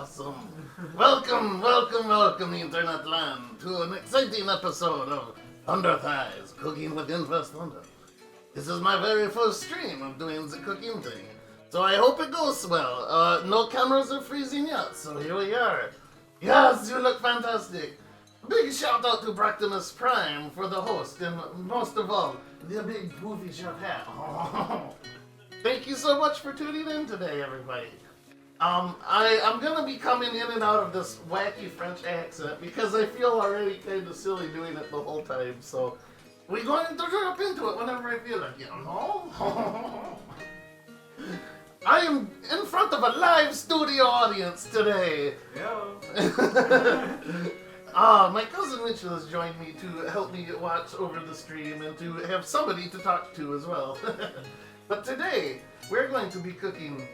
awesome. Welcome, Internet Land, to an exciting episode of Thunder Thighs, Cooking with InverseThunder. This is my very first stream of doing the cooking thing, so I hope it goes well. No cameras are freezing yet, so here we are. Yes, you look fantastic. Big shout out to Bractimus Prime for the host, and most of all, the big poofy chef hat. Thank you so much for tuning in today, everybody. I'm gonna be coming in and out of this wacky French accent because I feel already kind of silly doing it the whole time, so we're going to drop into it whenever I feel like it, you know? I am in front of a live studio audience today. My cousin Mitchell has joined me to help me watch over the stream and to have somebody to talk to as well. But today, we're going to be cooking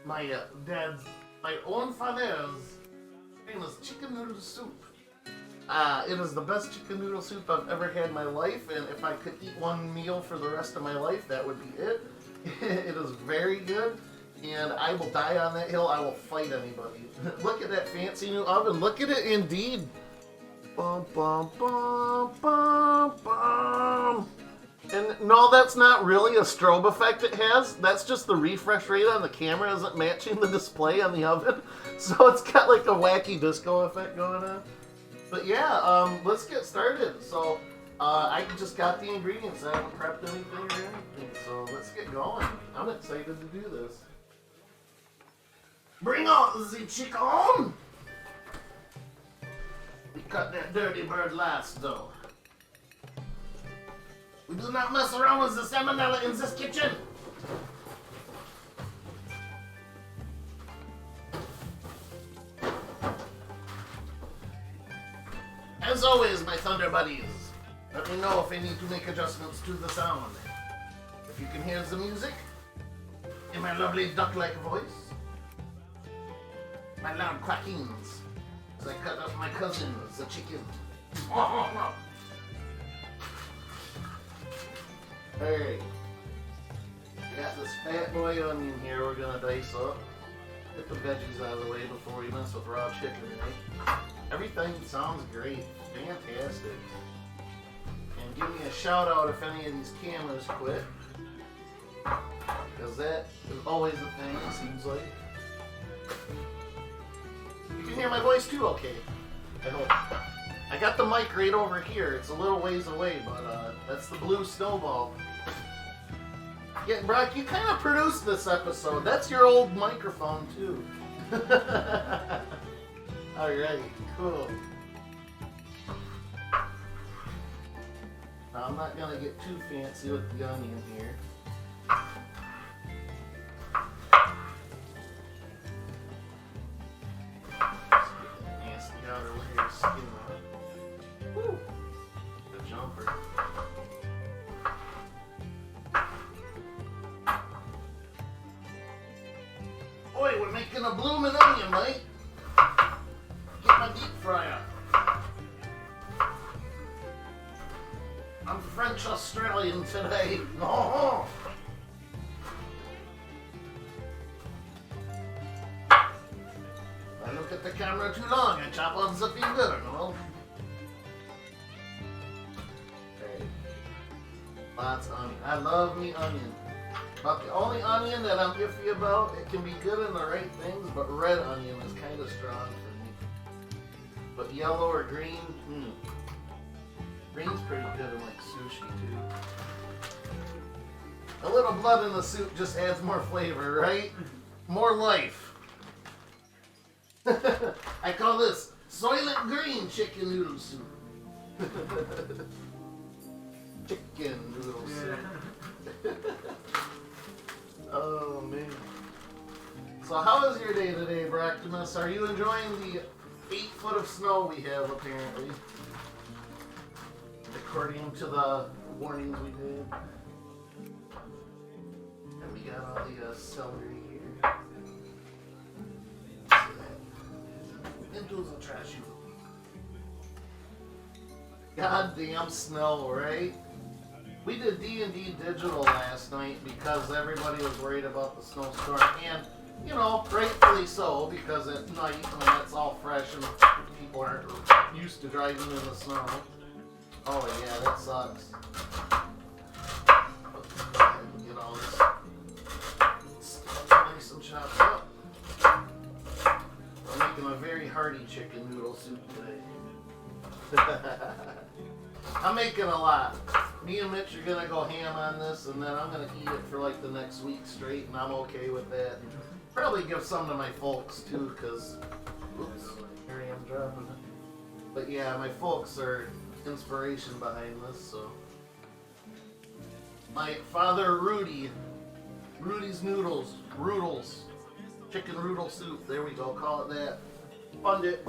my own father's famous chicken noodle soup. It is the best chicken noodle soup I've ever had in my life, and if I could eat one meal for the rest of my life, that would be it. It is very good, and I will die on that hill. I will fight anybody. Look at that fancy new oven. Look at it, indeed. Bum, bum, bum, bum, bum. And no, that's not really a strobe effect it has. That's just the refresh rate on the camera isn't matching the display on the oven. So it's got like a wacky disco effect going on. But yeah, let's get started. So I just got the ingredients. I haven't prepped anything or anything. So let's get going. I'm excited to do this. Bring on the chicken! We cut that dirty bird last though. We do not mess around with the salmonella in this kitchen. As always, my Thunder buddies, let me know if I need to make adjustments to the sound. If you can hear the music in my lovely duck-like voice, my loud quackings as I cut up my cousin, the chicken. Hey, got this fat boy onion here we're gonna dice up. Get the veggies out of the way before we mess with raw chicken, right? Everything sounds great, fantastic. And give me a shout out if any of these cameras quit. Because that is always a thing, it seems like. You can hear my voice too, okay? I hope. I got the mic right over here. It's a little ways away, but that's the blue snowball. Yeah, Brock, you kind of produced this episode. That's your old microphone, too. Alright, cool. Now, I'm not going to get too fancy with the onion here. Nasty outer layer of skin on. Woo! The jumper. Boy, we're making a bloomin' onion, mate. Get my deep fryer. I'm French Australian today. Oh. If I look at the camera too long, I chop off the finger, no? Okay. Lots of onion. I love me onion. About the only onion that I'm iffy about, it can be good in the right things, but red onion is kind of strong for me. But yellow or green, green's pretty good in like sushi too. A little blood in the soup just adds more flavor, right? More life. I call this Soylent Green chicken noodle soup. Chicken noodle soup. Oh man. So how is your day today, Bractimus? Are you enjoying the 8 foot of snow we have apparently? According to the warnings we did. And we got all the celery here. Into the trash heap. Goddamn snow, right? We did D&D digital last night because everybody was worried about the snowstorm, and You know, rightfully so, because at night when it's all fresh and people aren't used to driving in the snow. Oh yeah, that sucks. Get all this nice and chopped up. I'm making a very hearty chicken noodle soup today. I'm making a lot. Me and Mitch are gonna go ham on this, and then I'm gonna eat it for like the next week straight, and I'm okay with that. And probably give some to my folks too, cause oops, here I am dropping it. But yeah, my folks are inspiration behind this. So my father Rudy's noodles, chicken noodle soup. There we go. Call it that. Fund it.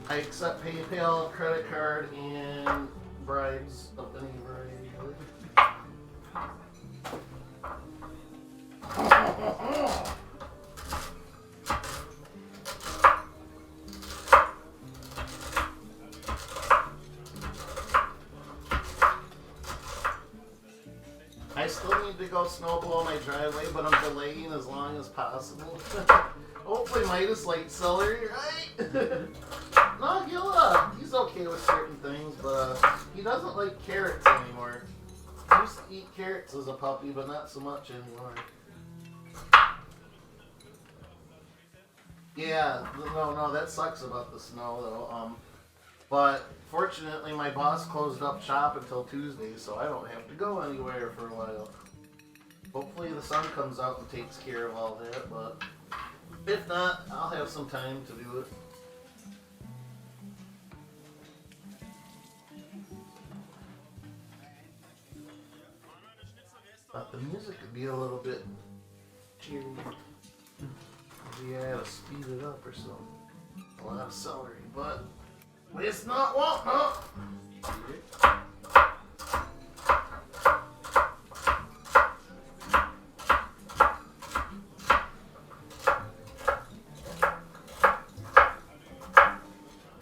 I accept PayPal, credit card, and bribes of any variety. I still need to go snow blow my driveway, but I'm delaying as long as possible. Hopefully Midas likes celery, right? No, he's okay with certain things, but he doesn't like carrots anymore. He used to eat carrots as a puppy, but not so much anymore. Yeah, no, that sucks about the snow though. But fortunately my boss closed up shop until Tuesday, so I don't have to go anywhere for a while. Hopefully the sun comes out and takes care of all that, but if not, I'll have some time to do it. Thought the music could be a little bit cheery. Maybe I had to speed it up or something. A lot of celery, but it's not what up.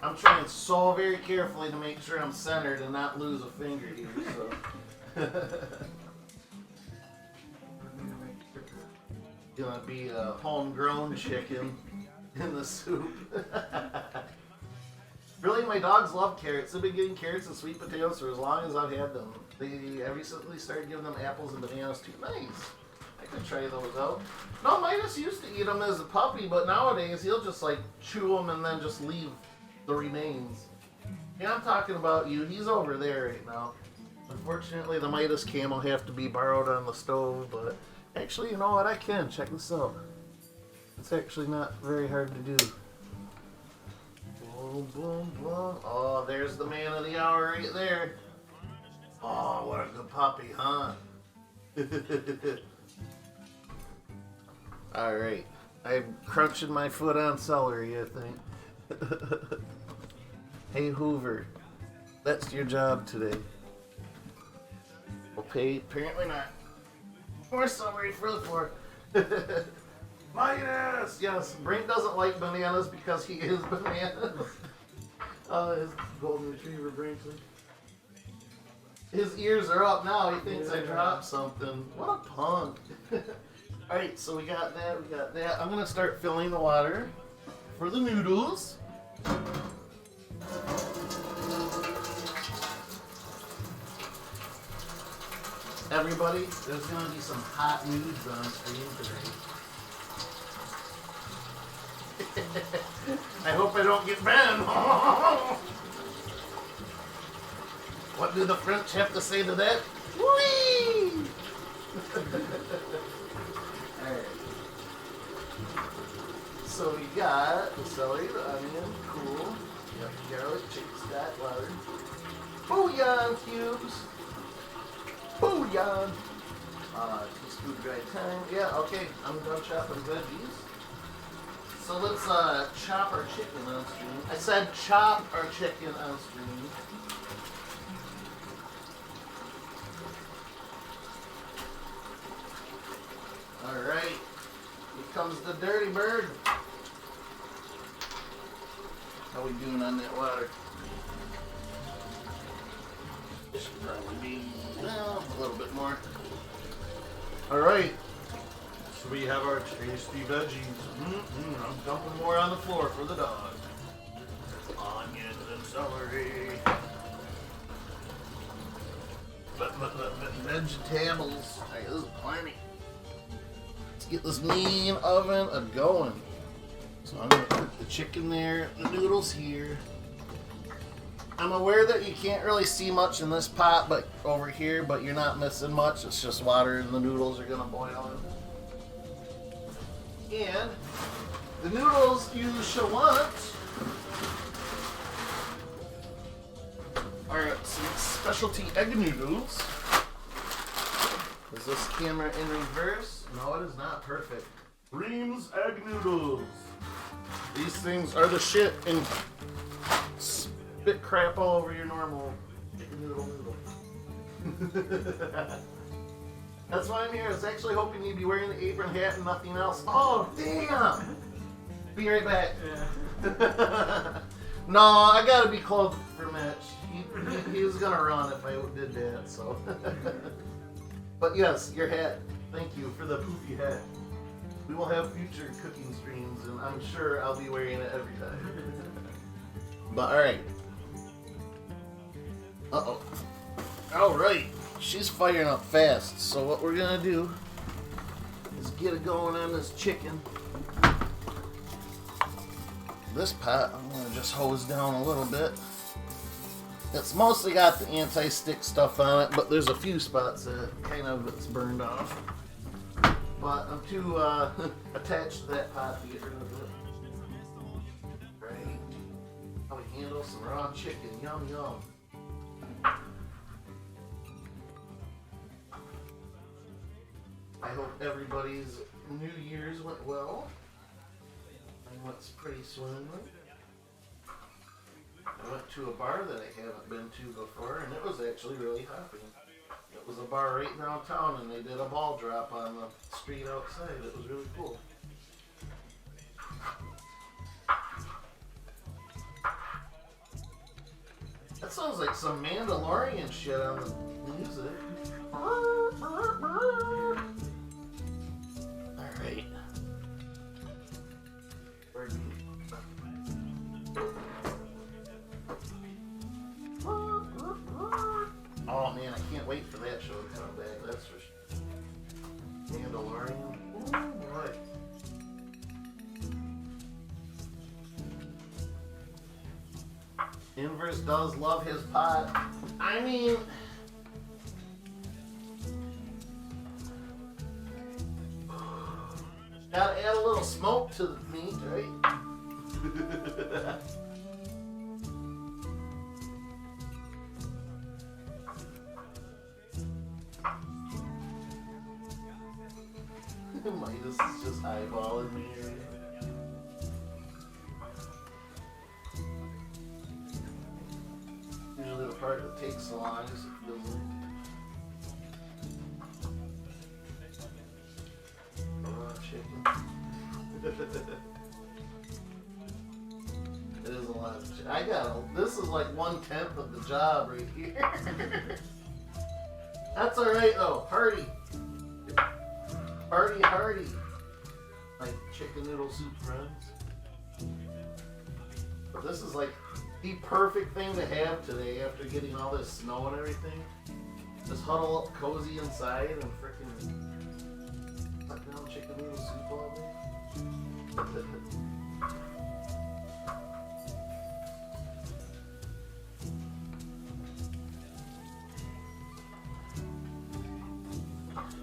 I'm trying so very carefully to make sure I'm centered and not lose a finger here, so. Gonna be a homegrown chicken in the soup. Really, my dogs love carrots. They've been getting carrots and sweet potatoes for as long as I've had them. I recently started giving them apples and bananas too. Nice. I could try those out. No, Midas used to eat them as a puppy, but nowadays he'll just like chew them and then just leave the remains. Yeah, I'm talking about you. He's over there right now. Unfortunately, the Midas cam will have to be borrowed on the stove, but actually, you know what? I can. Check this out. It's actually not very hard to do. Boom, boom, boom. Oh, there's the man of the hour right there. Oh, what a good puppy, huh? Alright. I'm crunching my foot on celery, I think. Hey, Hoover. That's your job today. Okay, apparently not. More celery for the floor. Midas! Yes, Brink doesn't like bananas because he is bananas. His golden retriever Brinkley. His ears are up now. He thinks I dropped something. What a punk. Alright, so we got that. I'm going to start filling the water for the noodles. Everybody, there's going to be some hot news on stream today. I hope I don't get banned. What do the French have to say to that? Whee! Alright. So we got the celery, the onion, cool. Got the garlic, chicken stack, water. Bouillon cubes. Bouillon. Teaspoon dry thyme. Yeah, okay. I'm done chopping veggies. So let's chop our chicken on stream. I said chop our chicken on stream. Alright. Here comes the dirty bird. How we doing on that water? Should probably be, well, a little bit more. Alright. we have our tasty veggies. I'm dumping more on the floor for the dog. Onions and celery. Vegetables. Hey, this is plenty. Let's get this mean oven a-going. So I'm going to cook the chicken there, the noodles here. I'm aware that you can't really see much in this pot but over here, but you're not missing much. It's just water and the noodles are going to boil in. And the noodles you shall want are some specialty egg noodles. Is this camera in reverse? No, it is not perfect. Ream's egg noodles. These things are the shit and spit crap all over your normal chicken noodle. That's why I'm here. I was actually hoping you'd be wearing the apron hat and nothing else. Oh, damn! Be right back. Yeah. No, I gotta be clothed for Mitch. He was gonna run if I did that, so. But yes, your hat. Thank you for the poofy hat. We will have future cooking streams, and I'm sure I'll be wearing it every time. But alright. Uh-oh. Alright. She's firing up fast, so what we're gonna do is get it going on this chicken. This pot, I'm gonna just hose down a little bit. It's mostly got the anti-stick stuff on it, but there's a few spots that kind of it's burned off. But I'm too attached to that pot to get rid of it. Right? How we handle some raw chicken. Yum, yum. I hope everybody's New Year's went well. And went pretty swimmingly. I went to a bar that I haven't been to before, and it was actually really hopping. It was a bar right downtown, and they did a ball drop on the street outside. It was really cool. That sounds like some Mandalorian shit on the music. Alright. Oh man, I can't wait for that show to come back, that's for sure. Mandalorian. Oh boy. Inverse does love his pot. I mean, gotta add a little smoke to the meat, right? Midas is just eyeballing me here. Usually the part that takes so long is it feels like raw chicken. It is a lot of chicken. This is like 1/10 of the job right here. That's alright though, hearty. Hearty, hearty. Like chicken noodle soup friends. But this is like the perfect thing to have today after getting all this snow and everything. Just huddle up cozy inside and frickin' suck down chicken noodle soup all day.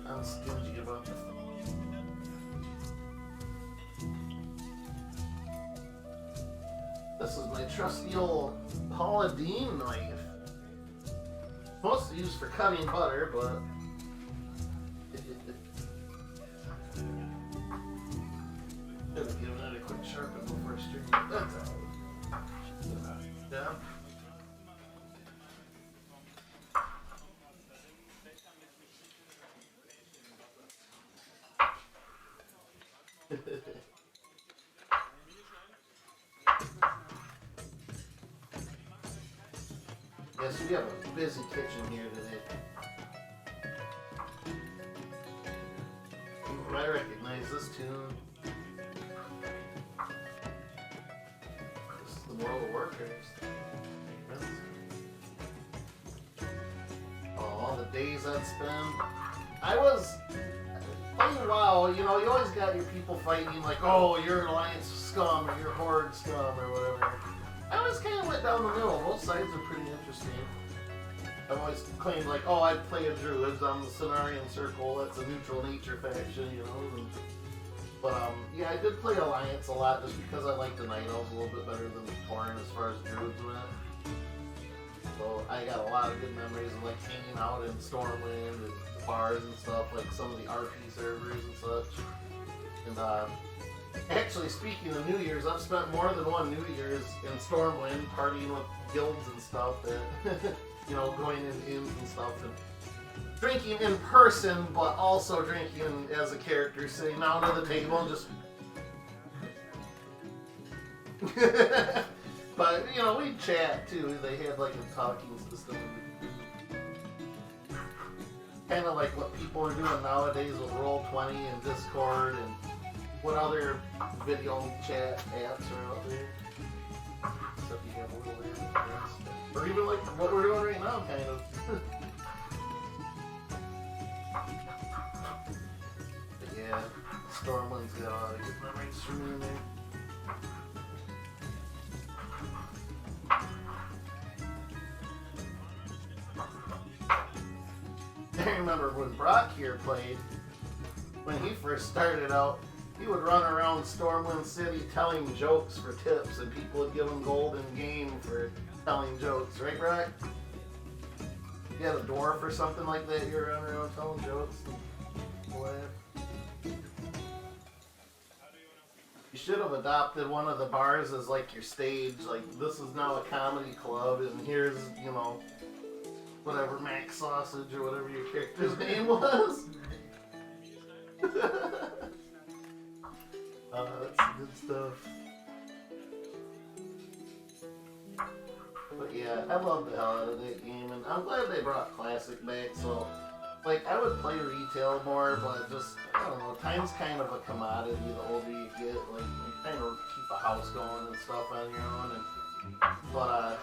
I'm stingy about that. This is my trusty old Paula Deen knife. Mostly used for cutting butter, but should have given it a quick sharpen before stirring it. That's all. Yeah. Yes, we have a busy kitchen here today. I recognize recognize this tune. This is the World of Warcraft. Oh, all the days I'd spend. I was playing WoW, you know, you always got your people fighting like, oh, you're Alliance scum or you're Horde scum or whatever. I always kind of went down the middle. Both sides are pretty interesting. I always claimed like, oh, I'd play a Druid on the Cenarian Circle. That's a neutral nature faction, you know. But yeah, I did play Alliance a lot just because I liked the Night Elves a little bit better than the Tauren as far as Druids went. So I got a lot of good memories of like hanging out in Stormwind and the bars and stuff, like some of the RP servers and such. And actually, speaking of New Year's, I've spent more than one New Year's in Stormwind partying with guilds and stuff that, you know, going in inns and stuff and drinking in person, but also drinking as a character, sitting down at the table and just. But, you know, we chat too. They had like a talking system. Kind of like what people are doing nowadays with Roll20 and Discord and what other video chat apps are out there. Except you have a little bit. Or even like what we're doing right now, kind of. But yeah, Stormwind's got a lot of good memories from in there. I remember when Brock here played, when he first started out, he would run around Stormwind City telling jokes for tips, and people would give him gold in game for telling jokes, right, Brock? You had a dwarf or something like that, you were running around telling jokes and laugh. You should have adopted one of the bars as like your stage, like this is now a comedy club, and here's, you know, whatever, Mac Sausage or whatever your character's name was. That's some good stuff. But yeah, I love the hell out of that game, and I'm glad they brought Classic back, so, like, I would play retail more, but just, I don't know, time's kind of a commodity the older you get, like, you kind of keep a house going and stuff on your own, and, but,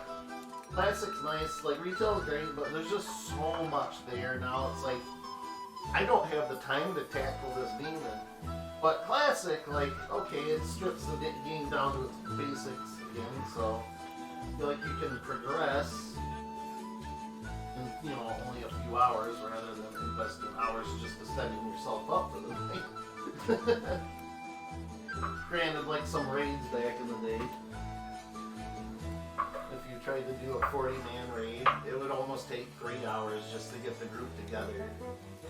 Classic's nice, like, retail's great, but there's just so much there now, it's like, I don't have the time to tackle this demon. But Classic, like, okay, it strips the game down to its basics again, so I feel like you can progress in, you know, only a few hours rather than investing hours just to setting yourself up for the thing. Granted, like some raids back in the day, if you tried to do a 40-man raid, it would almost take 3 hours just to get the group together.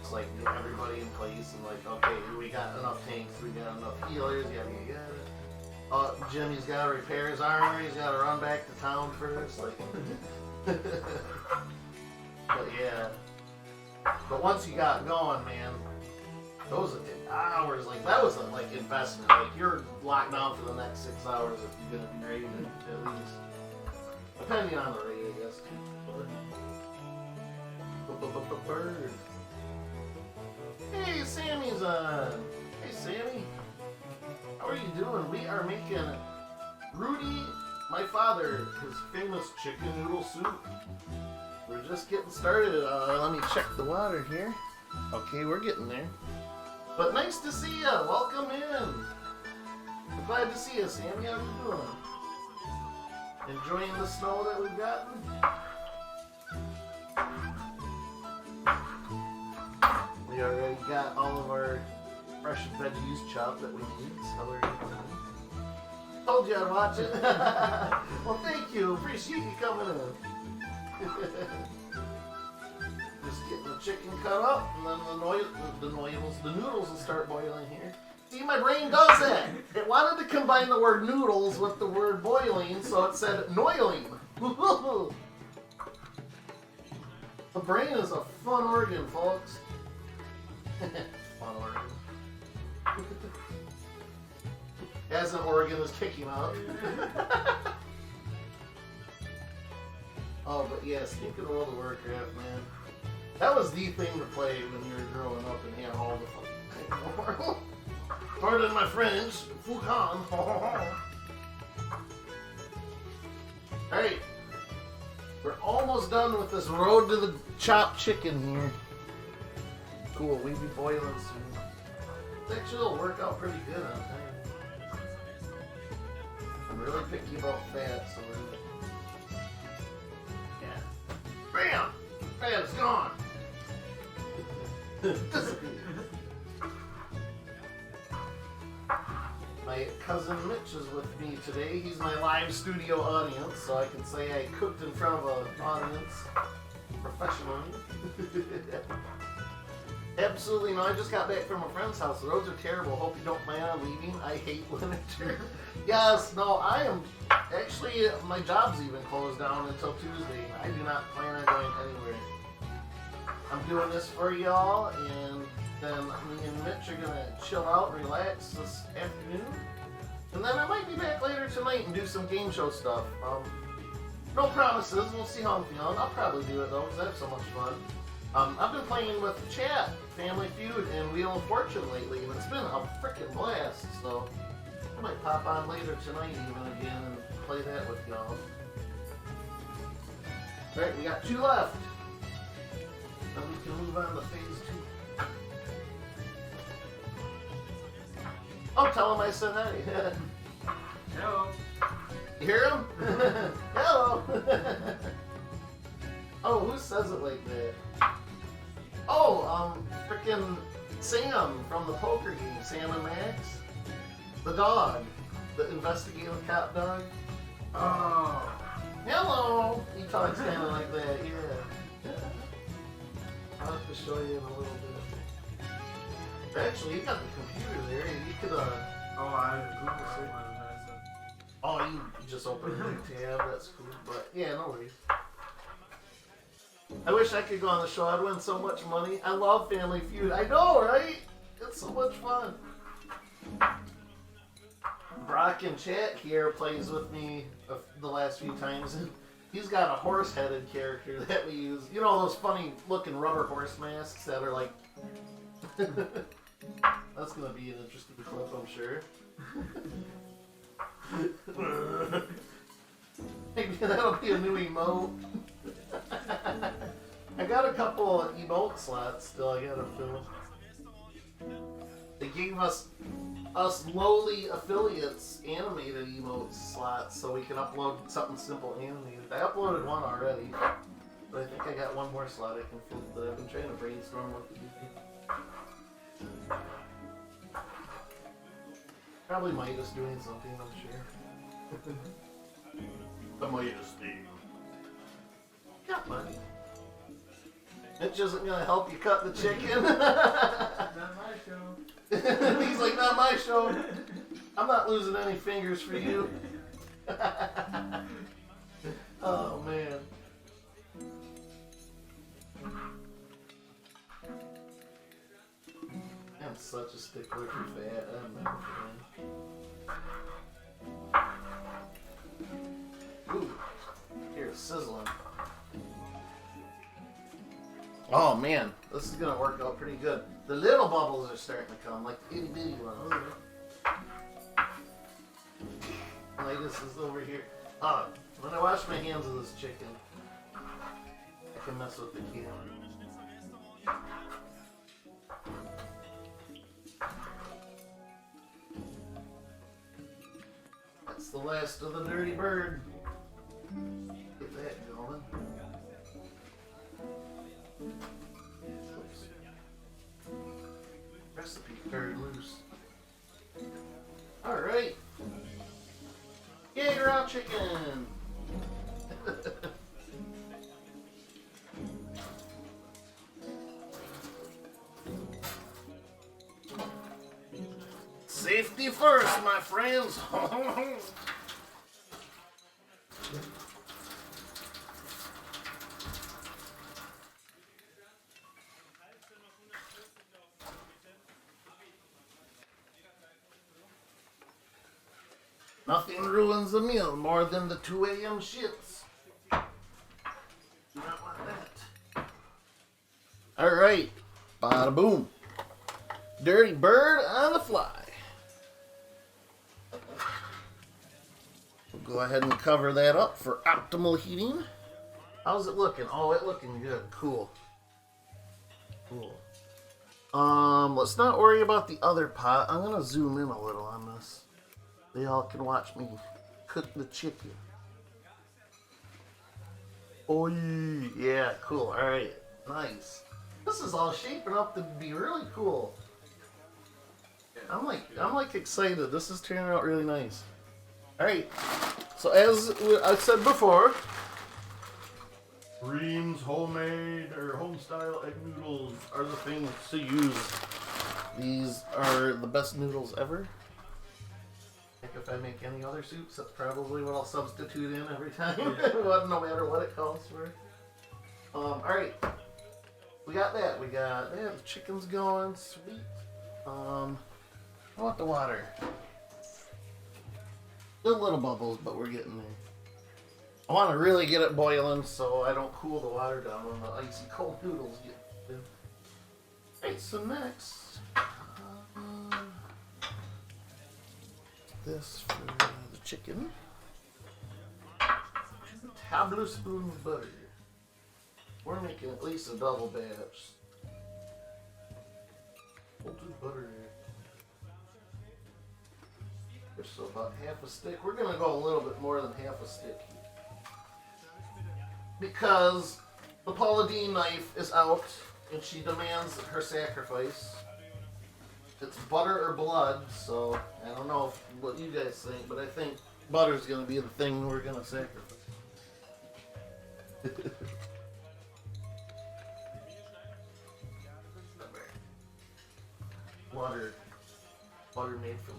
It's like get everybody in place and like, okay, we got enough tanks, we got enough healers, yada yada. Jimmy's got to repair his armor, he's got to run back to town first, like. But yeah. But once you got going, man, those would take hours. Like that was a like investment. Like you're locked down for the next 6 hours if you're gonna be raiding at least. Depending on the raid, I guess. Bird. Hey, Sammy's on. Hey, Sammy. How are you doing? We are making Rudy, my father, his famous chicken noodle soup. We're just getting started. Let me check the water here. Okay, we're getting there. But nice to see ya. Welcome in. I'm glad to see you, Sammy. How you doing? Enjoying the snow that we've gotten? We already got all of our fresh veggies chopped that we need, so we're gonna... Told you I'd watch it. Well, thank you. Appreciate you coming in. Just getting the chicken cut up, and then the noodles will start boiling here. See, my brain does that. It wanted to combine the word noodles with the word boiling, so it said noiling. The brain is a fun organ, folks. Fun organ. As an organ is kicking up. Oh, but yeah, speaking of World of Warcraft, man, that was the thing to play when you were growing up and had all the fun in the world. Pardon my French. Fukan. Alright. We're almost done with this road to the chopped chicken here. Cool, we be boiling soon. This actually will work out pretty good on time. I'm really picky about fat, so we're... Yeah. Bam! Fat is gone! My cousin Mitch is with me today. He's my live studio audience, so I can say I cooked in front of an audience professionally. Absolutely no. I just got back from a friend's house. The roads are terrible. Hope you don't plan on leaving. I hate winter. Yes, no, I am. Actually, my job's even closed down until Tuesday. I do not plan on going anywhere. I'm doing this for y'all, and then me and Mitch are gonna chill out and relax this afternoon. And then I might be back later tonight and do some game show stuff. No promises. We'll see how I'm feeling. I'll probably do it though, because that's so much fun. I've been playing with chat, Family Feud, and Wheel of Fortune lately, and it's been a freaking blast. So I might pop on later tonight even again and play that with y'all. Alright, we got 2 left. Then we can move on to phase 2. Oh, tell him I said hi. Hello. You hear him? Hello. Oh, who says it like that? Oh, frickin' Sam from the poker game, Sam and Max. The dog. The investigative cop dog. Oh. Hello. He talks kind of like that, yeah. I'll have to show you in a little bit. Actually, you got the computer there. You could, Oh, I Google search my nice. Oh, you just opened a new tab. That's cool. But, yeah, no worries. I wish I could go on the show. I'd win so much money. I love Family Feud. I know, right? It's so much fun. Brock in chat here plays with me the last few times, and he's got a horse-headed character that we use. You know those funny-looking rubber horse masks that are like... That's gonna be an interesting clip, I'm sure. Maybe that'll be a new emote. I got a couple of emote slots still I gotta fill. They gave us lowly affiliates animated emote slots so we can upload something simple animated. I uploaded one already, but I think I got one more slot I can fill that I've been trying to brainstorm what to do. Probably Midas doing something, I'm sure. The Midas thing. Got money. Mitch isn't gonna help you cut the chicken. Not my show. He's like, not my show. I'm not losing any fingers for you. Oh man. I'm such a stickler for fat. I'm never fan. Ooh, here, sizzling. Oh man, this is gonna work out pretty good. The little bubbles are starting to come, like the itty bitty ones. Midas is over here. When I wash my hands of this chicken, I can mess with the camera. That's the last of the dirty bird. Get that going. Oops. Recipe turned loose. Alright. Yay, raw chicken! Safety first, my friends! Nothing ruins a meal more than the 2 a.m. shits. Do not want that. Alright. Bada boom. Dirty bird on the fly. Go ahead and cover that up for optimal heating. How's it looking? Oh, it's looking good. Cool. Cool. Let's not worry about the other pot. I'm gonna zoom in a little on this. They all can watch me cook the chicken. Oh yeah, cool. All right, nice. This is all shaping up to be really cool. I'm like excited. This is turning out really nice. All right. So as I said before, Ream's homemade or home style egg noodles are the things to use. These are the best noodles ever. I think if I make any other soups, that's probably what I'll substitute in every time, no matter what it calls for. All right. We got that. The chicken's going sweet. I want the water. Still little bubbles, but we're getting there. I want to really get it boiling so I don't cool the water down when the icy cold noodles get in. Alright, so next, this for the chicken. 2 tablespoons of butter. We're making at least a double batch. Melted butter. So about half a stick. We're going to go a little bit more than half a stick because the Paula Deen knife is out and she demands her sacrifice. It's butter or blood, so I don't know what you guys think, but I think butter's going to be the thing we're going to sacrifice. Butter made from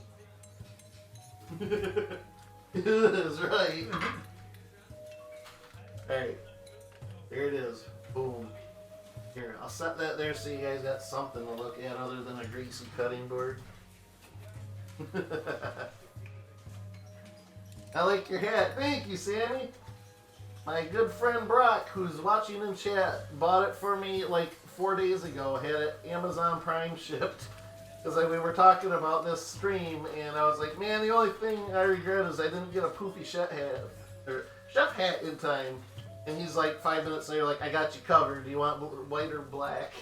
that's right. Alright. There it is. Boom. Here, I'll set that there so you guys got something to look at other than a greasy cutting board. I like your hat. Thank you, Sammy. My good friend Brock, who's watching in chat, bought it for me like 4 days ago. Had it Amazon Prime shipped. Because we were talking about this stream, and I was like, man, the only thing I regret is I didn't get a poofy chef hat in time. And he's like 5 minutes later, like, I got you covered. Do you want white or black?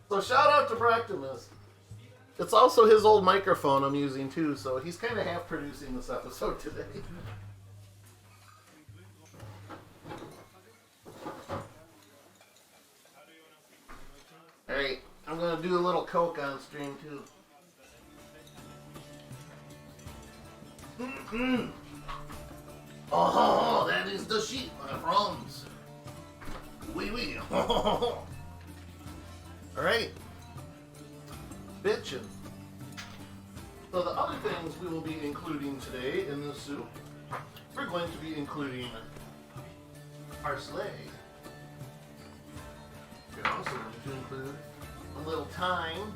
So shout out to Bractimus. It's also his old microphone I'm using too, so he's kind of half producing this episode today. Alright. I'm going to do a little Coke on stream, too. Oh, that is the sheep, my friends. Oui, oui. Alright. Bitchin'. So the other things we will be including today in this soup, we're going to be including parsley. We're also going to include a little thyme.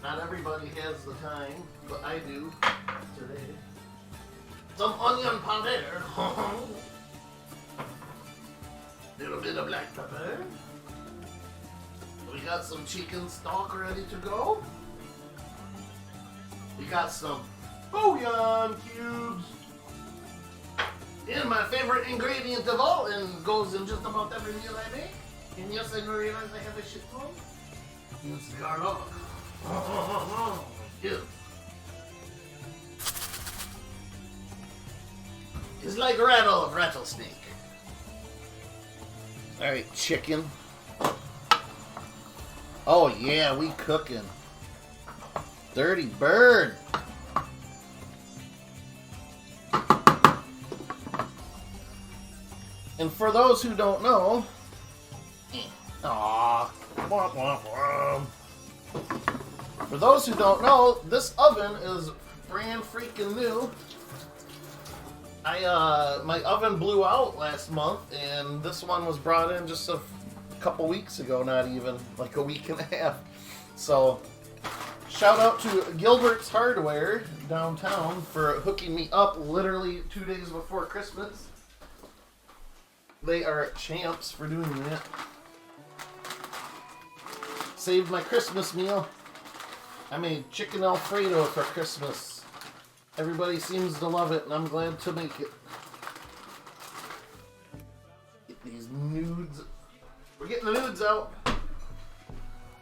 Not everybody has the time, but I do today. Some onion powder. Little bit of black pepper. We got some chicken stock ready to go. We got some bouillon cubes. And my favorite ingredient of all, and goes in just about every meal I make. And yes, I realize I have a shit ton. It's garlic. Yeah. It's like rattle of rattlesnake. Alright, chicken. Oh yeah, we cooking. Dirty bird. And for those who don't know, for those who don't know, this oven is brand freaking new. My oven blew out last month, and this one was brought in just a couple weeks ago, not even, like a week and a half. So, shout out to Gilbert's Hardware downtown for hooking me up literally 2 days before Christmas. They are champs for doing that. Saved my Christmas meal. I made chicken Alfredo for Christmas. Everybody seems to love it, and I'm glad to make it. Get these nudes. We're getting the nudes out.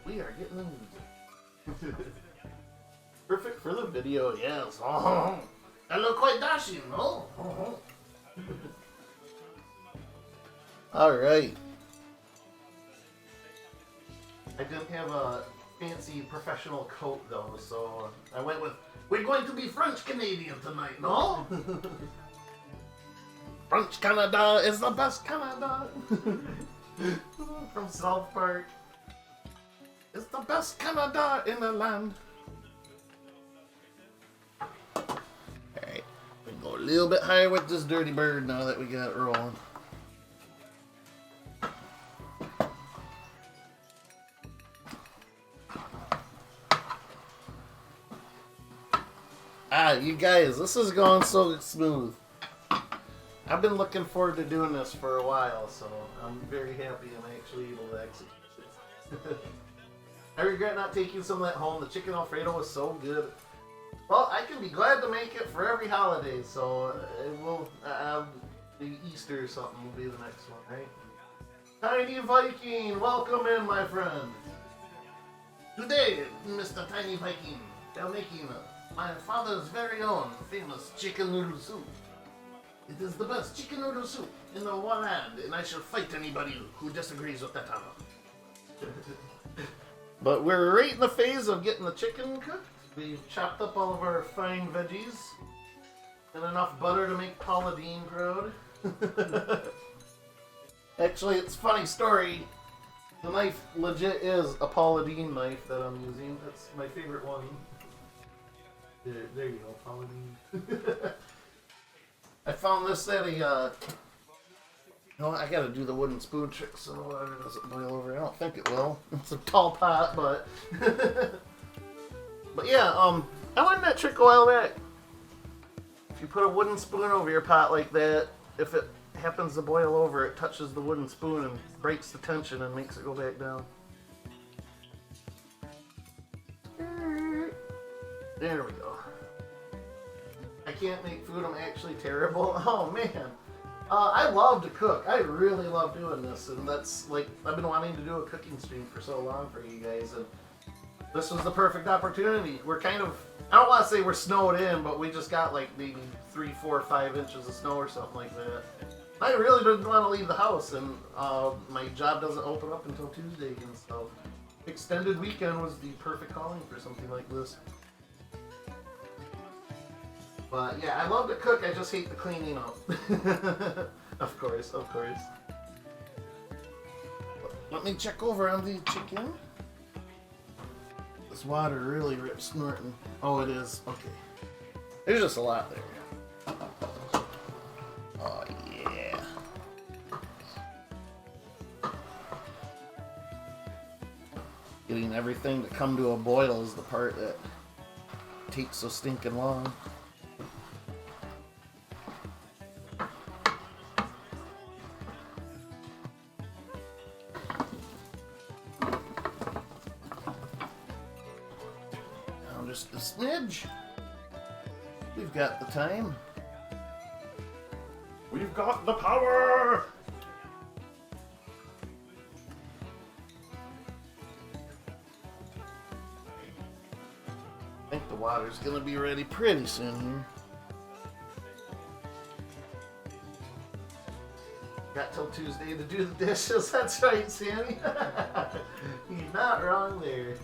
We are getting the nudes. Perfect for the video, yes. Oh, I look quite dashing, no? Oh. Alright. I didn't have a fancy professional coat though, so I went with, we're going to be French Canadian tonight, no? French Canada is the best Canada. From South Park. It's the best Canada in the land. Alright, we can go a little bit higher with this dirty bird now that we got it rolling. Ah, you guys, this is going so smooth. I've been looking forward to doing this for a while, so I'm very happy I'm actually able to execute it. I regret not taking some of that home. The chicken Alfredo was so good. Well, I can be glad to make it for every holiday, so it will, the Easter or something will be the next one, right? Tiny Viking, welcome in, my friend. Today, Mr. Tiny Viking, they're making my father's very own famous chicken noodle soup. It is the best chicken noodle soup in the whole land, and I shall fight anybody who disagrees with that. But we're right in the phase of getting the chicken cooked. We've chopped up all of our fine veggies and enough butter to make Paula Dean proud. Actually, it's a funny story. The knife legit is a Paula Dean knife that I'm using. That's my favorite one. There you go, Paula Dean. I found this at a, I gotta do the wooden spoon trick so the water doesn't boil over. I don't think it will. It's a tall pot, but... But yeah, I learned that trick a while back. If you put a wooden spoon over your pot like that, if it happens to boil over, it touches the wooden spoon and breaks the tension and makes it go back down. There we go. I can't make food, I'm actually terrible. Oh man. I love to cook. I really love doing this, and that's like, I've been wanting to do a cooking stream for so long for you guys, and this was the perfect opportunity. We're kind of, I don't want to say we're snowed in, but we just got like maybe 3, 4, 5 inches of snow or something like that. I really didn't want to leave the house, and my job doesn't open up until Tuesday again, so extended weekend was the perfect calling for something like this. But yeah, I love to cook, I just hate the cleaning up. Of course, of course. Let me check over on the chicken. This water really rips snorting. Oh, it is. Okay. There's just a lot there. Oh, yeah. Getting everything to come to a boil is the part that takes so stinking long. Just a smidge. We've got the time. We've got the power! I think the water's gonna be ready pretty soon here. Got till Tuesday to do the dishes, that's right, Sammy. You're not wrong there.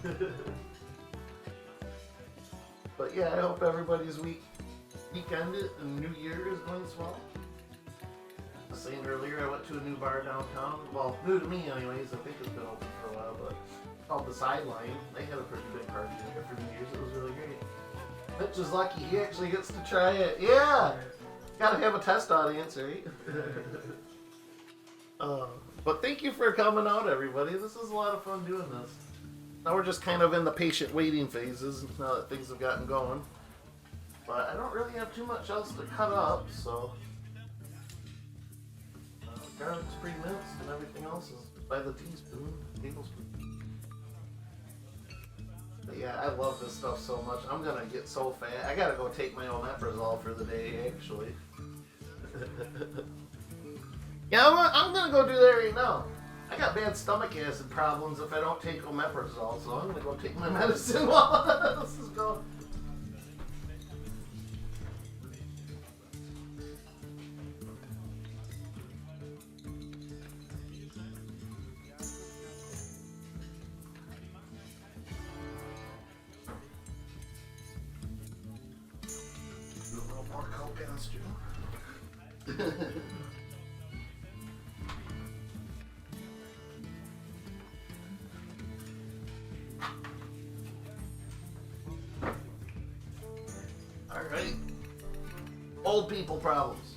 But yeah, I hope everybody's weekend and New Year is going swell. I was saying earlier, I went to a new bar downtown. Well, new to me anyways. I think it's been open for a while, but it's called The Sideline. They had a pretty big party there for New Year's. It was really great. Mitch is lucky. He actually gets to try it. Yeah! Gotta have a test audience, right? But thank you for coming out, everybody. This is a lot of fun doing this. Now we're just kind of in the patient waiting phases now that things have gotten going. But I don't really have too much else to cut up, so... garlic's pre-minced and everything else is by the teaspoon, tablespoon. But yeah, I love this stuff so much. I'm gonna get so fat. I gotta go take my omeprazole for the day, actually. Yeah, I'm gonna go do that right now. I got bad stomach acid problems if I don't take omeprazole, so I'm gonna go take my medicine while this is going. Do a little more coke in this, too. Alright. Old people problems.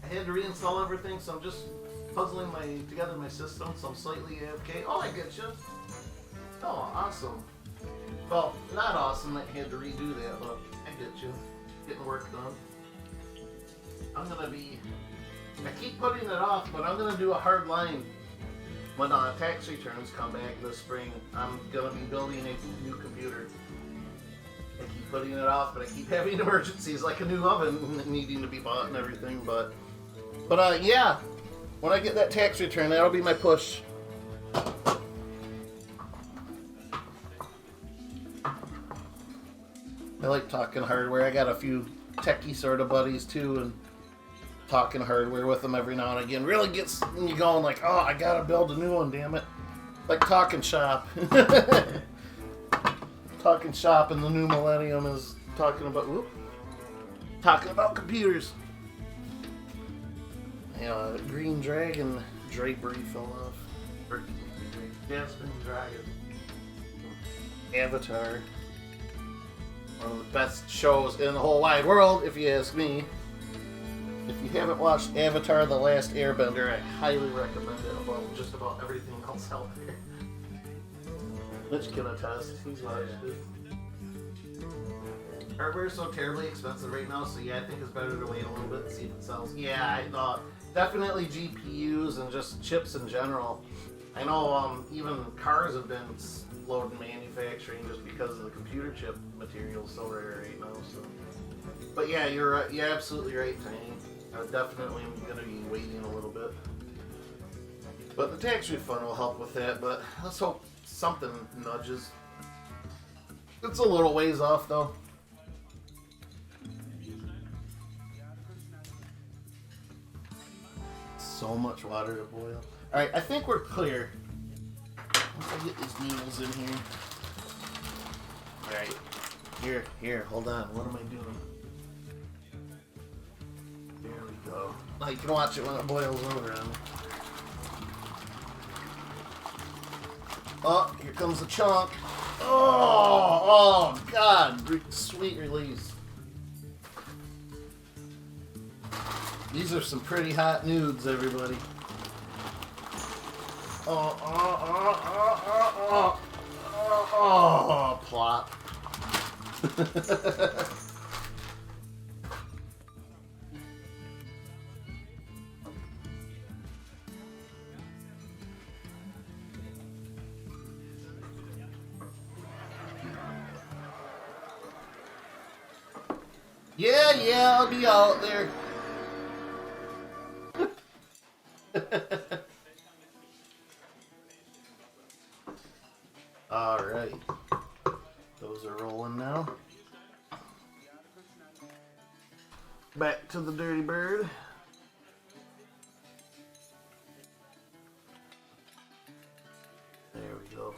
I had to reinstall everything, so I'm just puzzling together my system, so I'm slightly AFK. Oh, I get you. Oh, awesome. Well, not awesome that you had to redo that, but I get you. Getting work done. I keep putting it off, but I'm gonna do a hard line when tax returns come back this spring. I'm gonna be building a new computer. I keep putting it off, but I keep having emergencies like a new oven needing to be bought and everything. But yeah, when I get that tax return, that'll be my push. I like talking hardware. I got a few techie sort of buddies too, and talking hardware with them every now and again really gets you going like, oh, I gotta build a new one, damn it. Like talking shop. Talking shop in the new millennium is talking about computers. Yeah, Green Dragon drapery fell off. Or, Jasmine Dragon. Avatar. One of the best shows in the whole wide world, if you ask me. If you haven't watched Avatar: The Last Airbender, I highly recommend it above just about everything else out there. Mitch can attest. He's watched it. Hardware is so terribly expensive right now, so yeah, I think it's better to wait a little bit and see if it sells. Yeah, I thought definitely GPUs and just chips in general. I know even cars have been slowed in manufacturing just because of the computer chip material so rare right now. So, but yeah, you're right. You're absolutely right, Tiny. I definitely am going to be waiting a little bit. But the tax refund will help with that. But let's hope something nudges. It's a little ways off though. So much water to boil. Alright, I think we're clear. Let's get these needles in here. Alright. Here, hold on. What am I doing? There we go. Oh, you can watch it when it boils over on me. Oh, here comes the chunk. Oh, God. Sweet release. These are some pretty hot nudes, everybody. Plop. Yeah, I'll be out there. Alright. Those are rolling now. Back to the Dirty Bird. There we go.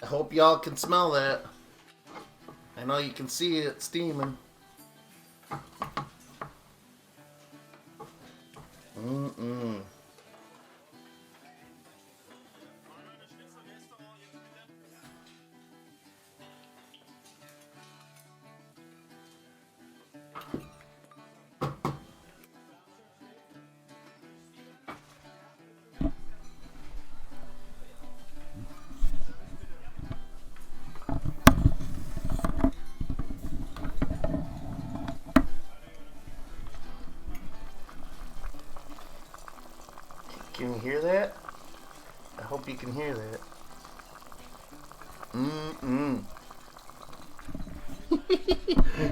I hope y'all can smell that. I know you can see it steaming. hear that? I hope you can hear that.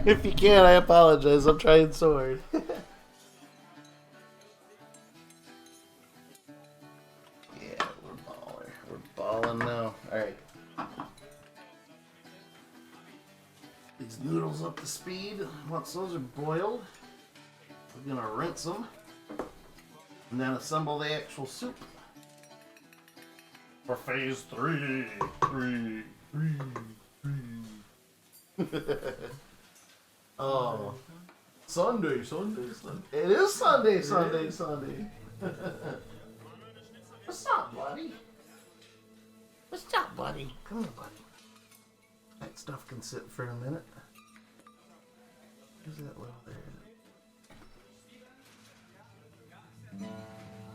If you can't, I apologize. I'm trying so hard. Yeah, we're balling now. Alright. These noodles up to speed. Once those are boiled, we're gonna rinse them and then assemble the actual soup for phase 3. Oh, Sunday. It is Sunday. What's up, buddy? Come here, buddy. That stuff can sit for a minute. Where's that little there?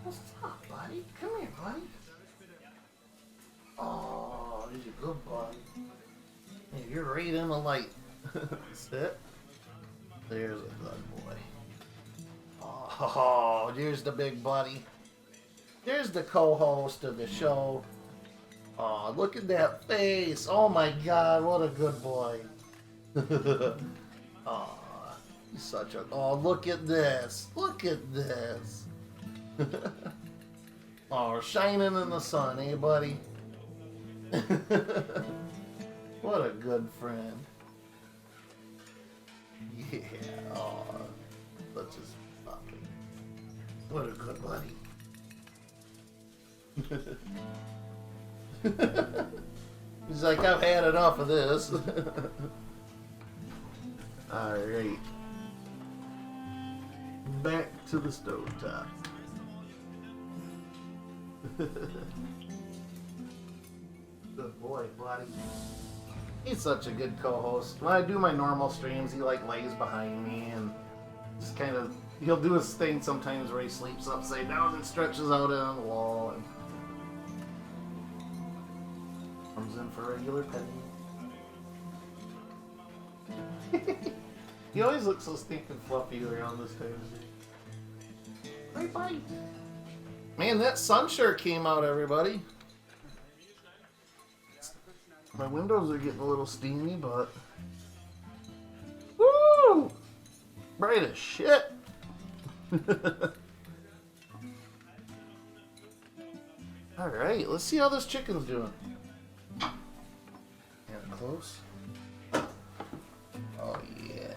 What's up, buddy? Come here, buddy. Oh, he's a good buddy. Hey, you're right in the light. Sit. There's a good boy. Oh, there's the big buddy. There's the co-host of the show. Oh, look at that face. Oh my God, what a good boy. Oh, he's such a... Oh, look at this. Oh, shining in the sun, eh, buddy? What a good friend. Yeah, oh, such a puppy. What a good buddy. He's like, I've had enough of this. Alright. Back to the stovetop. Good boy, buddy. He's such a good co-host. When I do my normal streams, he like lays behind me and just kind of, he'll do his thing sometimes where he sleeps upside down and stretches out on the wall and comes in for regular petting. He always looks so stinking fluffy around this time. Right, buddy. Man, that sun sure came out, everybody. My windows are getting a little steamy, but... Woo! Bright as shit! Alright, let's see how this chicken's doing. And close. Oh, yeah.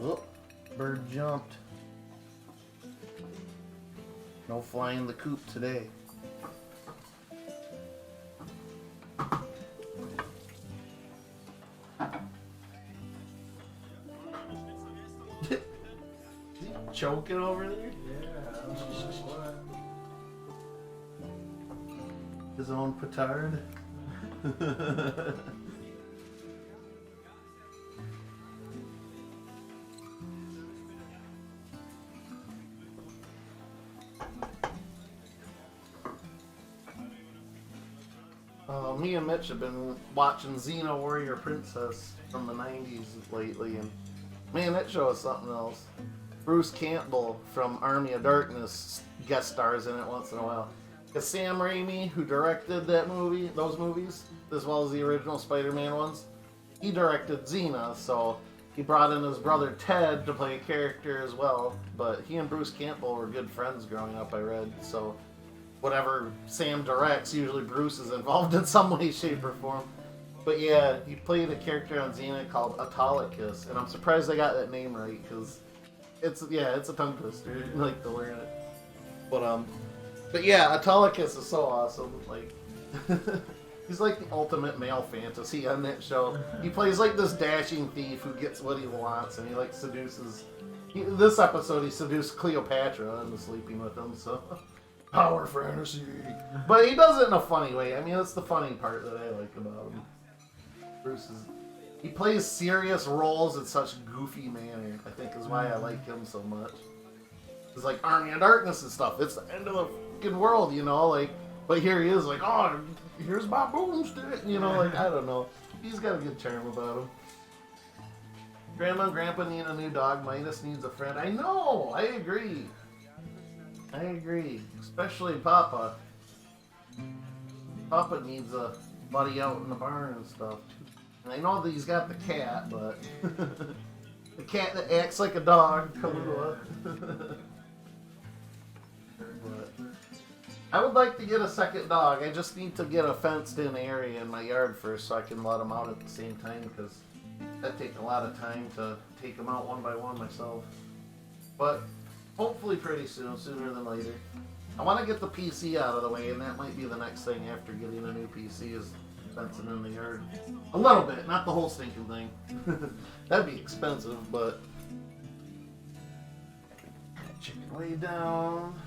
Oh, bird jumped. No flying the coop today. Choking over there? Yeah, I don't know what. His own petard. Me and Mitch have been watching Xena Warrior Princess from the 90s lately, and man, that show is something else. Bruce Campbell from Army of Darkness guest stars in it once in a while. Because Sam Raimi, who directed those movies, as well as the original Spider-Man ones, he directed Xena, so he brought in his brother Ted to play a character as well. But he and Bruce Campbell were good friends growing up, I read, so whatever Sam directs, usually Bruce is involved in some way, shape, or form. But yeah, he played a character on Xena called Autolycus, and I'm surprised I got that name right, because it's a tongue twister, like to learn it. But yeah, Autolycus is so awesome. Like, he's like the ultimate male fantasy on that show. He plays like this dashing thief who gets what he wants, and he like seduces. This episode, he seduced Cleopatra into sleeping with him. So, power fantasy. But he does it in a funny way. I mean, that's the funny part that I like about him. He plays serious roles in such goofy manner, I think is why I like him so much. It's like Army of Darkness and stuff. It's the end of the fucking world, you know, like, but here he is like, oh, here's my boomstick, you know, like, I don't know. He's got a good charm about him. Grandma and Grandpa need a new dog. Midas needs a friend. I know, I agree. I agree. Especially Papa. Papa needs a buddy out in the barn and stuff. And I know that he's got the cat, but the cat that acts like a dog, Kahlua. But I would like to get a second dog. I just need to get a fenced-in area in my yard first so I can let them out at the same time, because that takes a lot of time to take them out one by one myself. But hopefully pretty soon, sooner than later. I want to get the PC out of the way, and that might be the next thing after getting a new PC is fencing in the yard. A little bit, not the whole stinking thing. That'd be expensive, but... Chicken way down.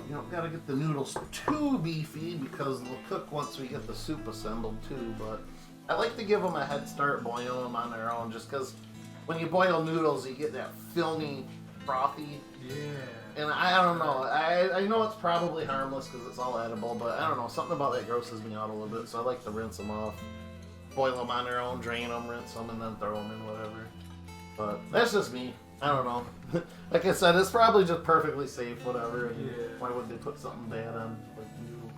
You don't gotta get the noodles too beefy because they'll cook once we get the soup assembled too, but I like to give them a head start boiling them on their own just because when you boil noodles you get that filmy, frothy. Yeah. And I don't know, I know it's probably harmless because it's all edible, but I don't know, something about that grosses me out a little bit, so I like to rinse them off. Boil them on their own, drain them, rinse them, and then throw them in whatever. But that's just me. I don't know. Like I said, it's probably just perfectly safe, whatever. And Yeah. why would they put something bad on like noodle?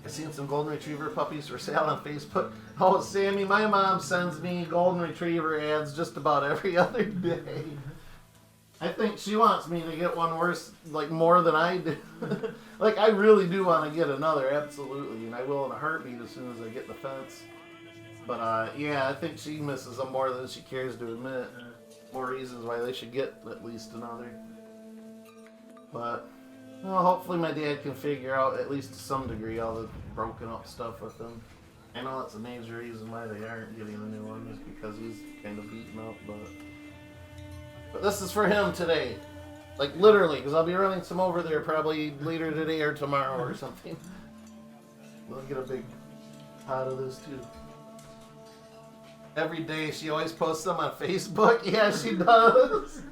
I seen some golden retriever puppies for sale on Facebook. Oh, Sammy, my mom sends me golden retriever ads just about every other day. I think she wants me to get one worse, like more than I do. Like I really do want to get another, absolutely, and I will in a heartbeat as soon as I get the fence. But yeah, I think she misses them more than she cares to admit. More reasons why they should get at least another. But well, hopefully my dad can figure out at least to some degree all the broken up stuff with them. I know that's a major reason why they aren't getting a new one, just because he's kind of beaten up. But this is for him today. Like literally, because I'll be running some over there probably later today or tomorrow or something. We'll get a big pot of this too. Every day she always posts them on Facebook. Yeah, she does.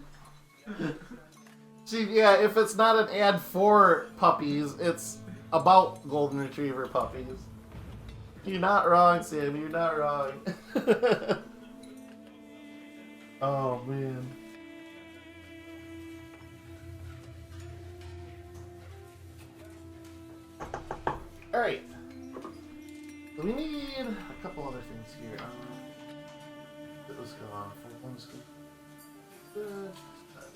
Yeah, if it's not an ad for puppies, it's about golden retriever puppies. You're not wrong, Sam. You're not wrong. Oh, man. Alright. So we need a couple other things here. Let's go on. 4 cups.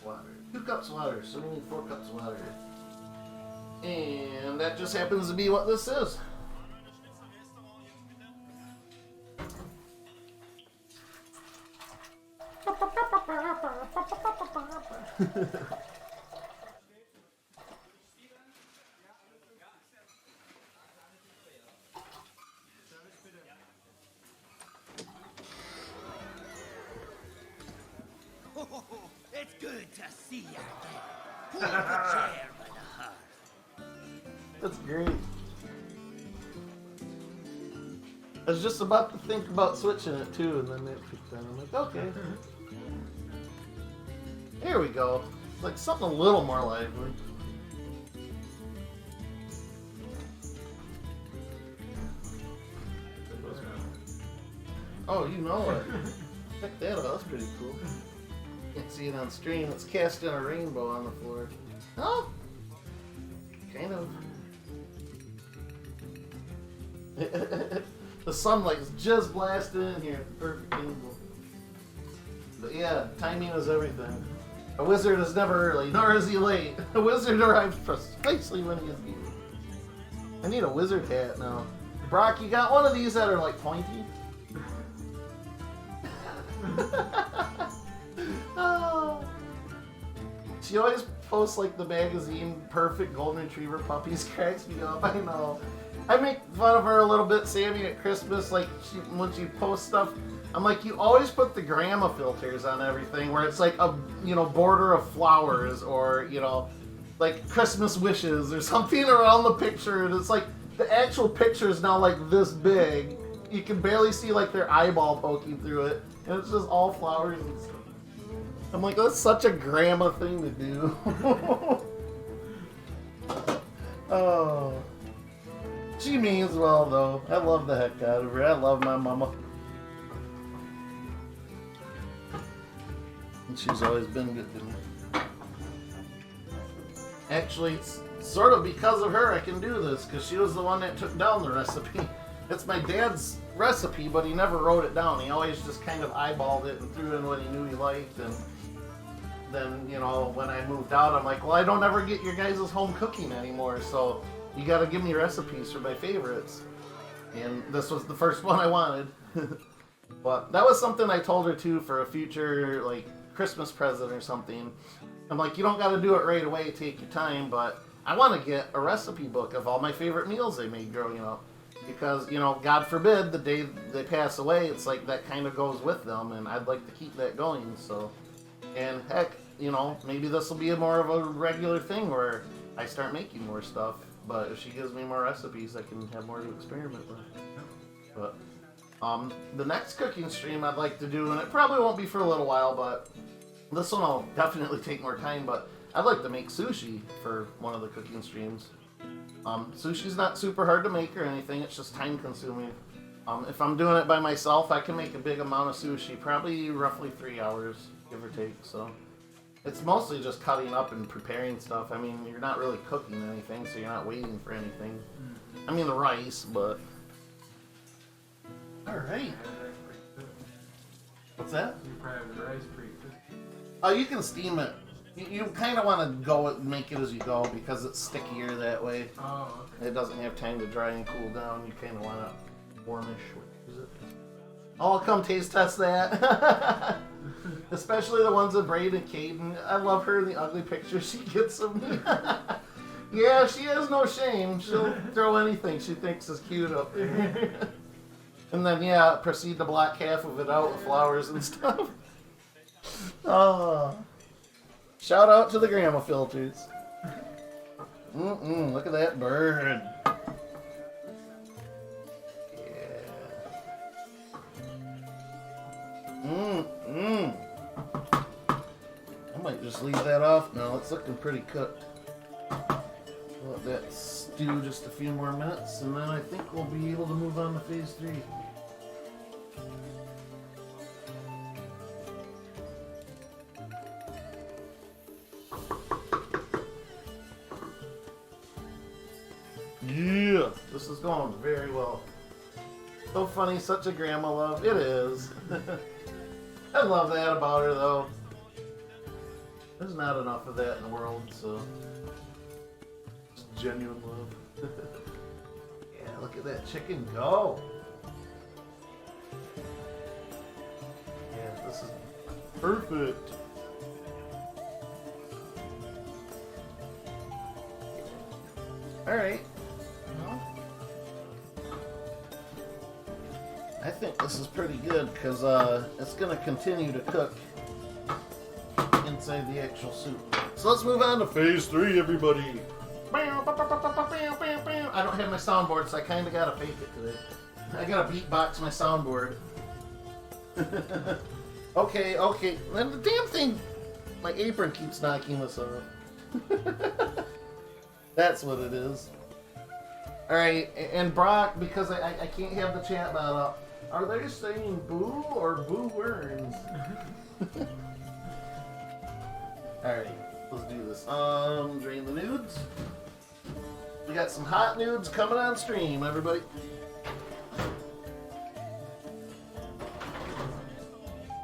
Water. 2 cups of water, so we need 4 cups of water. And that just happens to be what this is. It's good to see you again. Pull the chair by the heart. That's great. I was just about to think about switching it too, and then it picked on. I'm like, okay. Here we go. Like something a little more lively. Oh, you know it. Check that out. That's pretty cool. Can't see it on stream. It's casting a rainbow on the floor. Oh, kind of. The sunlight's just blasting in here at the perfect angle. But yeah, timing is everything. A wizard is never early, nor is he late. A wizard arrives precisely when he is needed. I need a wizard hat now. Brock, you got one of these that are like pointy? Oh. She always posts like the magazine Perfect Golden Retriever Puppies. Cracks me up, I know. I make fun of her a little bit, Sammy, at Christmas, like when she posts stuff. I'm like, you always put the grandma filters on everything where it's like a, border of flowers or, like Christmas wishes or something around the picture. And it's like the actual picture is now like this big. You can barely see like their eyeball poking through it. And it's just all flowers and stuff. I'm like, that's such a grandma thing to do. Oh. She means well, though. I love the heck out of her. I love my mama. And she's always been good to me. Actually, it's sort of because of her I can do this, because she was the one that took down the recipe. It's my dad's recipe, but he never wrote it down. He always just kind of eyeballed it and threw in what he knew he liked. And then, you know, when I moved out, I'm like, well, I don't ever get your guys' home cooking anymore, so you got to give me recipes for my favorites. And this was the first one I wanted. But that was something I told her too for a future, like, Christmas present or something. I'm like, you don't got to do it right away, take your time, but I want to get a recipe book of all my favorite meals I made growing up. Because, you know, God forbid, the day they pass away, it's like that kind of goes with them, and I'd like to keep that going, so. And heck, you know, maybe this will be more of a regular thing where I start making more stuff. But if she gives me more recipes, I can have more to experiment with. But the next cooking stream I'd like to do, and it probably won't be for a little while, but this one will definitely take more time, but I'd like to make sushi for one of the cooking streams. Sushi's not super hard to make or anything, it's just time consuming. If I'm doing it by myself, I can make a big amount of sushi, probably roughly 3 hours, give or take, so. It's mostly just cutting up and preparing stuff. I mean, you're not really cooking anything, so you're not waiting for anything. I mean, the rice, but... Alright. What's that? You probably have the rice pretty good. Oh, you can steam it. You kind of want to go make it as you go because it's stickier that way. Oh, okay. It doesn't have time to dry and cool down. You kind of want it warmish. What is it? I'll come taste test that. Especially the ones with Braid and Caden. I love her in the ugly pictures she gets of me. Yeah, she has no shame. She'll throw anything she thinks is cute up there. And then, yeah, proceed to block half of it out with flowers and stuff. Oh. Shout out to the grandma filters. Look at that bird. Yeah. I might just leave that off now. It's looking pretty cooked. Let that stew just a few more minutes, and then I think we'll be able to move on to phase 3. Yeah, this is going very well. So funny, such a grandma love. It is. I love that about her, though. There's not enough of that in the world, so it's genuine love. Yeah, look at that chicken go. Yeah, this is perfect. All right. I think this is pretty good because it's going to continue to cook inside the actual soup. So let's move on to phase 3, everybody. I don't have my soundboard, so I kind of got to fake it today. I got to beatbox my soundboard. Okay. Then the damn thing, my apron keeps knocking this off. That's what it is. Alright, and Brock, because I can't have the chat bot up, are they saying boo or boo worms? Alright, let's do this. Drain the nudes. We got some hot nudes coming on stream, everybody.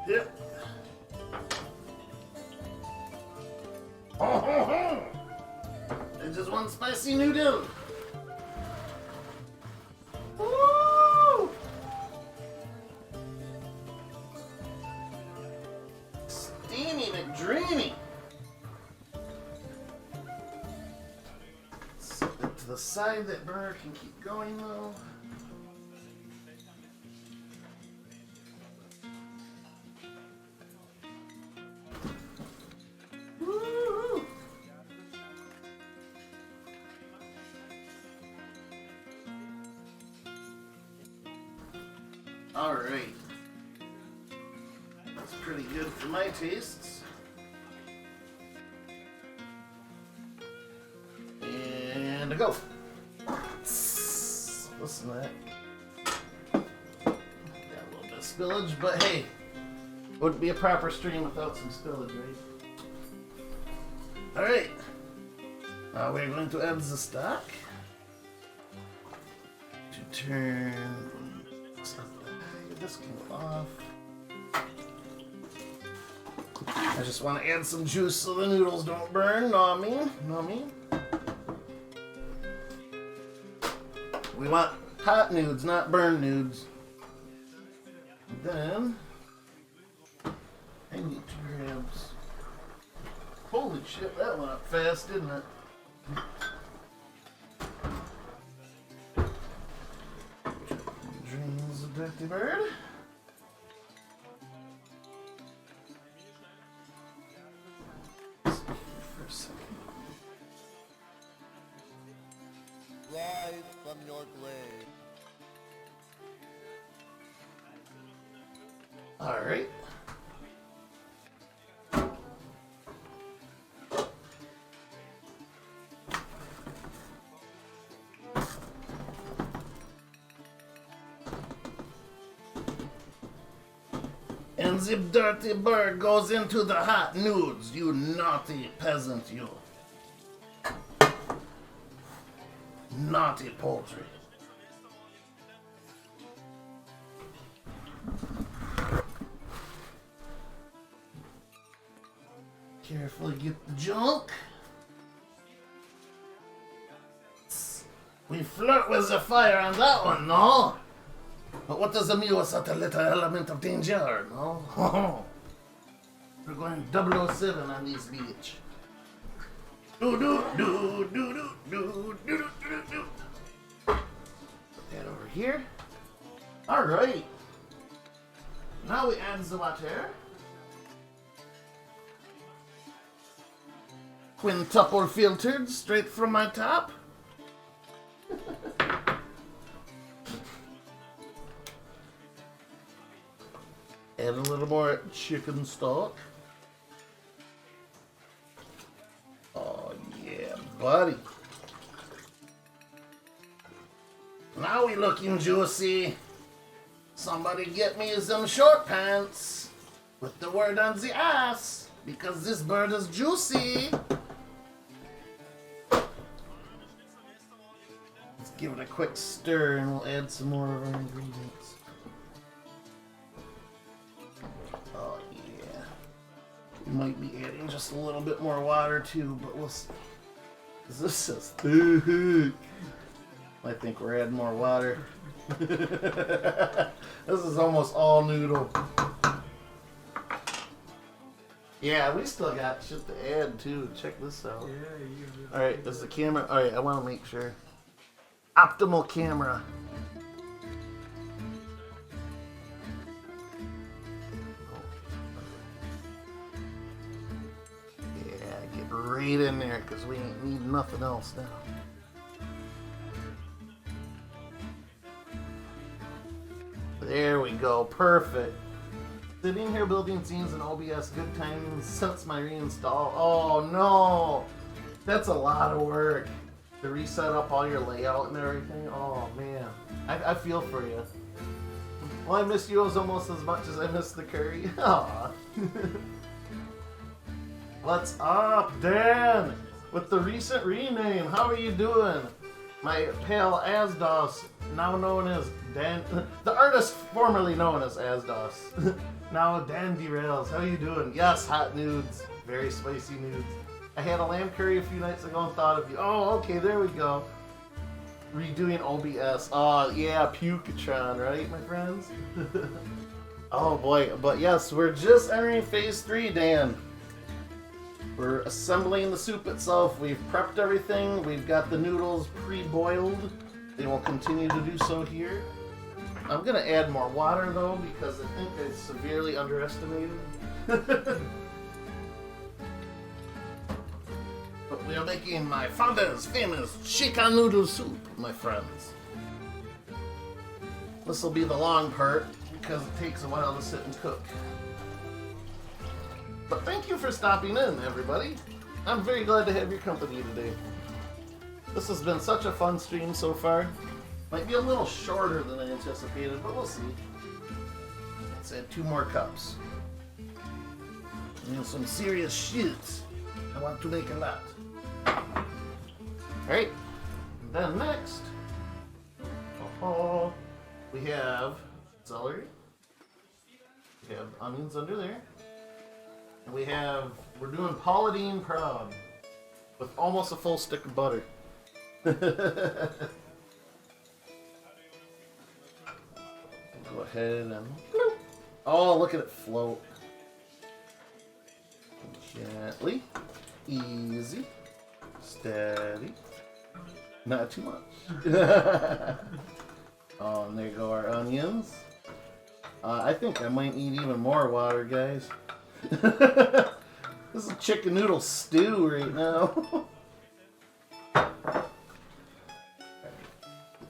Yep. There's just one spicy noodle. Woo! Steamy McDreamy. Set it to the side. That burner can keep going though. Woo! Alright. That's pretty good for my tastes. And a go. listen to that. Got a little bit of spillage, but hey, wouldn't be a proper stream without some spillage, right? Alright. Now we're going to add the stock. To turn this can go off. I just want to add some juice so the noodles don't burn. Know what I mean? Know what I mean? We want hot nudes, not burn nudes. Then I need to grab. Holy shit, that went up fast, didn't it? Dreams of Dirty Bird. For a second. Rise from your grave. Alright. And the dirty bird goes into the hot nudes, you naughty peasant, you. Naughty poultry. Carefully get the junk. We flirt with the fire on that one, no? But what does the mean without a little element of danger, no? We're going 007 on this beach. Do do do do do do do do do do. Put that over here. Alright. Now we add the water. Quintuple filtered straight from my top. Add a little more chicken stock. Oh yeah, buddy. Now we looking juicy. Somebody get me some short pants with the word on the ass, because this bird is juicy. Let's give it a quick stir and we'll add some more of our ingredients. Oh yeah. We might be adding just a little bit more water too, but we'll see. This is thick. I think we're adding more water. This is almost all noodle. Yeah, we still got shit to add too. Check this out. Yeah, you. Alright, is the camera... Alright, I want to make sure. Optimal camera. Yeah, get right in there because we ain't need nothing else now. There we go, perfect. Sitting here building scenes in OBS, good times since my reinstall. Oh no, that's a lot of work to reset up all your layout and everything. Oh man, I feel for you. Well, I miss you almost as much as I miss the curry. Aw. What's up, Dan? With the recent rename, how are you doing? My pal Asdos, now known as Dan, the artist formerly known as Asdos, now Dan Derails. How you doing? Yes, hot nudes, very spicy nudes. I had a lamb curry a few nights ago and thought of you. Oh, okay, there we go. Redoing OBS. Oh yeah, Pukatron, right, my friends? Oh boy, but yes, we're just entering phase 3, Dan. We're assembling the soup itself. We've prepped everything. We've got the noodles pre-boiled. They will continue to do so here. I'm gonna add more water though because I think I severely underestimated. But we are making my father's famous chicken noodle soup, my friends. This will be the long part because it takes a while to sit and cook. But thank you for stopping in, everybody. I'm very glad to have your company today. This has been such a fun stream so far. Might be a little shorter than I anticipated, but we'll see. Let's add 2 more cups. And some serious shit. I want to make a lot. Alright. Then next, we have celery. We have onions under there. And we're doing Paula Deen Proud with almost a full stick of butter. Go ahead and... Oh, look at it float. Gently. Easy. Steady. Not too much. Oh, and there go our onions. I think I might need even more water, guys. This is chicken noodle stew right now.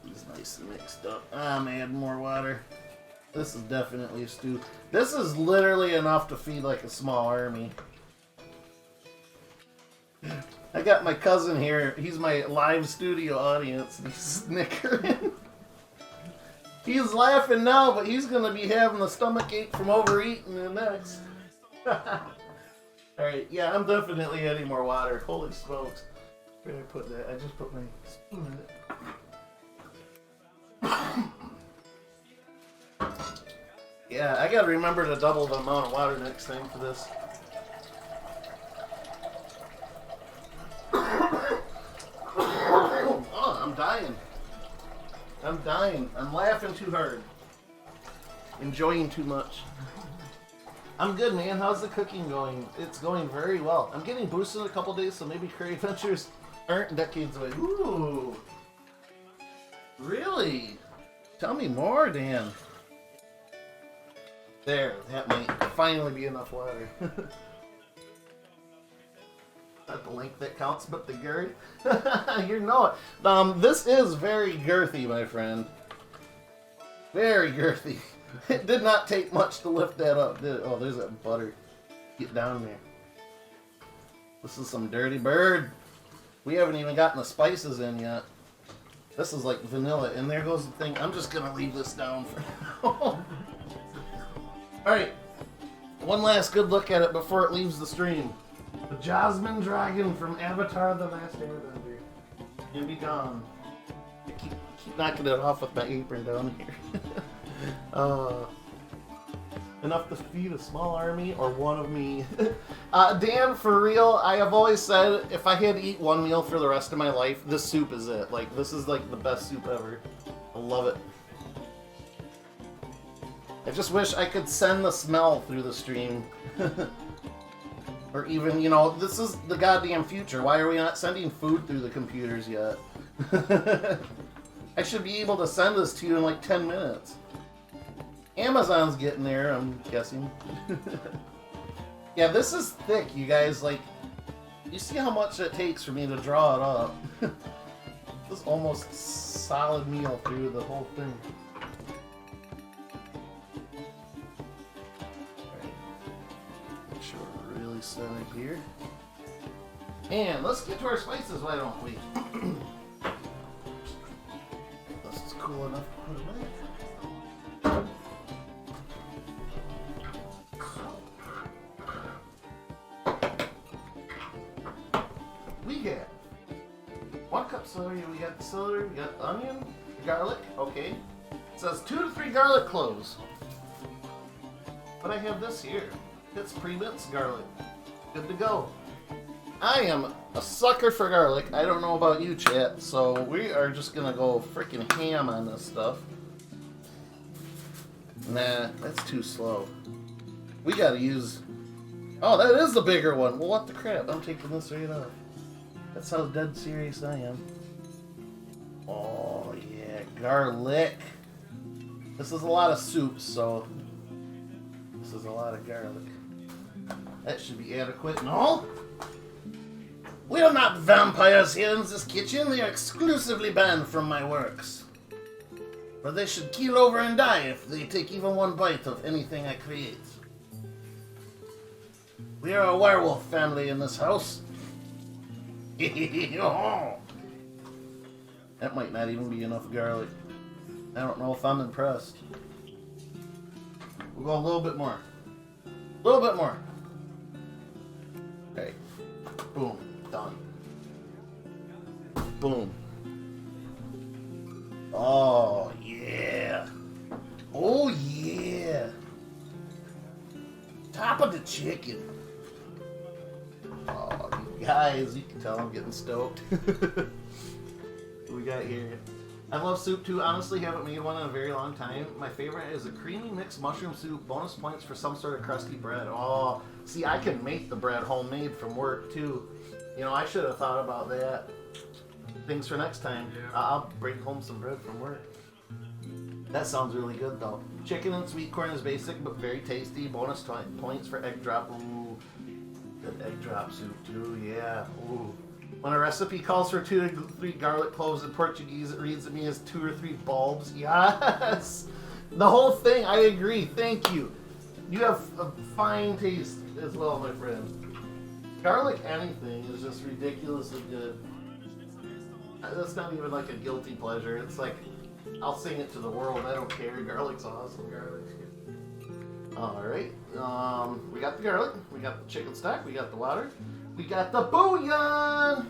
These nice and mixed up. I'm adding more water. This is definitely a stew. This is literally enough to feed like a small army. I got my cousin here. He's my live studio audience. And he's snickering. He's laughing now, but he's going to be having a stomach ache from overeating the next. Alright, yeah, I'm definitely adding more water. Holy smokes. Where did I put that? I just put my spoon in it. Yeah, I gotta remember to double the amount of water next time for this. Oh, I'm dying. I'm dying. I'm laughing too hard. Enjoying too much. I'm good, man. How's the cooking going? It's going very well. I'm getting boosted in a couple days, so maybe Curry Adventures aren't decades away. Ooh. Really? Tell me more, Dan. There. That might finally be enough water. Not the length that counts, but the girth. You know it. This is very girthy, my friend. Very girthy. It did not take much to lift that up, did it? Oh, there's that butter. Get down there. This is some dirty bird. We haven't even gotten the spices in yet. This is like vanilla, and there goes the thing. I'm just gonna leave this down for now. Alright. One last good look at it before it leaves the stream. The Jasmine Dragon from Avatar The Last Airbender. And be gone. I keep knocking it off with my apron down here. Enough to feed a small army or one of me. Dan, for real, I have always said if I had to eat one meal for the rest of my life, this soup is it. Like, this is like the best soup ever. I love it. I just wish I could send the smell through the stream. Or even, you know, this is the goddamn future. Why are we not sending food through the computers yet? I should be able to send this to you in like 10 minutes. Amazon's getting there, I'm guessing. Yeah, this is thick, you guys. Like, you see how much it takes for me to draw it up. This is almost solid meal through the whole thing. Alright. Make sure we're really centered here. And let's get to our spices, why don't we? This is cool enough to put away. We have 1 cup celery, we got the celery, we got the onion, garlic, okay. It says 2 to 3 garlic cloves. But I have this here. It's pre-minced garlic. Good to go. I am a sucker for garlic. I don't know about you, chat, so we are just gonna go freaking ham on this stuff. Nah, that's too slow. We gotta use... Oh, that is the bigger one. Well, what the crap? I'm taking this right off. That's how dead serious I am. Oh, yeah, garlic. This is a lot of soup, so this is a lot of garlic. That should be adequate. No? We are not vampires here in this kitchen. They are exclusively banned from my works. For they should keel over and die if they take even one bite of anything I create. We are a werewolf family in this house. That might not even be enough garlic. I don't know if I'm impressed. We'll go a little bit more. A little bit more. Okay. Boom. Done. Boom. Oh, yeah. Oh, yeah. Top of the chicken. Oh, you guys, you can tell I'm getting stoked. What we got here? I love soup too. Honestly, haven't made one in a very long time. My favorite is a creamy mixed mushroom soup. Bonus points for some sort of crusty bread. Oh, see, I can make the bread homemade from work too. You know, I should have thought about that. Things for next time. Yeah. I'll bring home some bread from work. That sounds really good though. Chicken and sweet corn is basic but very tasty. Bonus points for egg drop. Ooh, good egg drop soup too. Yeah. Ooh. When a recipe calls for 2 to 3 garlic cloves in Portuguese, it reads to me as 2 or 3 bulbs. Yes! The whole thing, I agree. Thank you. You have a fine taste as well, my friend. Garlic anything is just ridiculously good. That's not even like a guilty pleasure. It's like, I'll sing it to the world. I don't care. Garlic's awesome. Garlic's good. Alright. We got the garlic. We got the chicken stock. We got the water. We got the bouillon!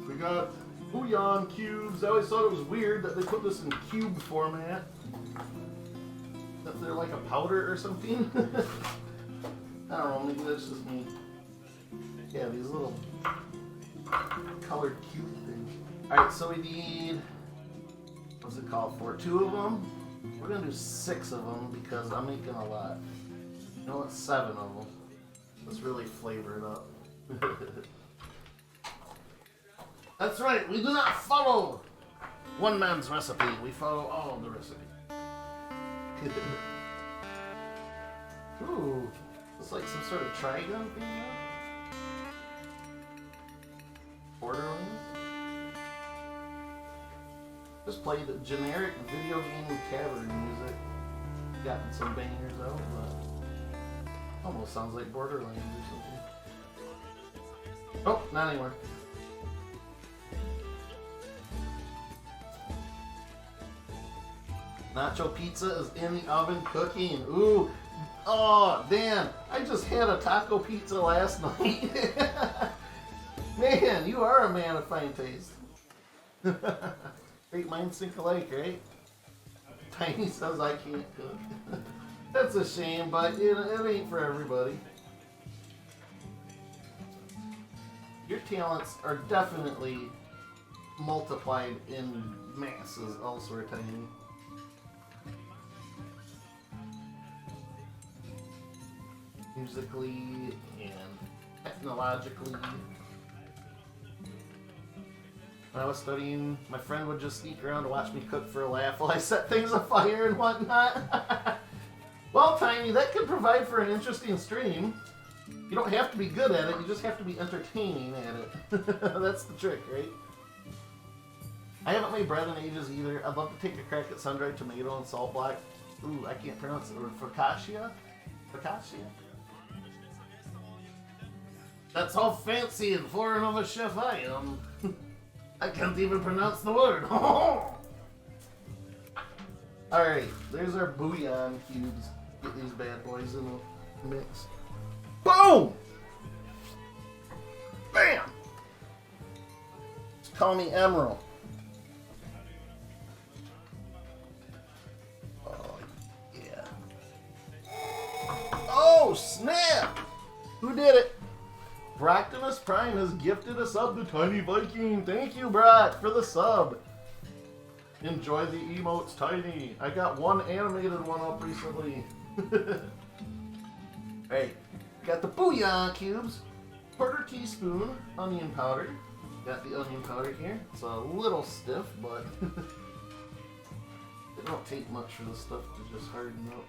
We got bouillon cubes. I always thought it was weird that they put this in cube format. That they're like a powder or something. I don't know, maybe that's just me. Yeah, these little colored cube things. Alright, so we need, what's it called for? 2 of them? We're gonna do 6 of them because I'm making a lot. You know what? 7 of them. Let's really flavor it up. That's right, we do not follow one man's recipe. We follow all of the recipe. Ooh, it's like some sort of trigun thing now. Borderlands. Just play the generic video game cavern music. Gotten some bangers out, but almost sounds like Borderlands or something. Oh, not anymore. Nacho pizza is in the oven cooking. Ooh. Oh, Dan, I just had a taco pizza last night. Man, you are a man of fine taste. Great minds think alike, right? Tiny says I can't cook. That's a shame, but it ain't for everybody. Your talents are definitely multiplied in masses elsewhere, Tiny. Musically and technologically. When I was studying, my friend would just sneak around to watch me cook for a laugh while I set things afire and whatnot. Well, Tiny, that could provide for an interesting stream. You don't have to be good at it, you just have to be entertaining at it. That's the trick, right? I haven't made bread in ages either. I'd love to take a crack at sun-dried tomato and salt block. Ooh, I can't pronounce it. Or focaccia? Focaccia? That's how fancy and foreign of a chef I am. I can't even pronounce the word. Alright, there's our bouillon cubes. Get these bad boys in the mix. Boom! Bam! Just call me Emerald. Oh, yeah. Oh, snap! Who did it? Broctimus Prime has gifted a sub to Tiny Viking. Thank you, Brock, for the sub. Enjoy the emotes, Tiny. I got one animated one up recently. Hey, got the bouillon cubes, 1/4 teaspoon onion powder. Got the onion powder here. It's a little stiff, but it don't take much for this stuff to just harden up.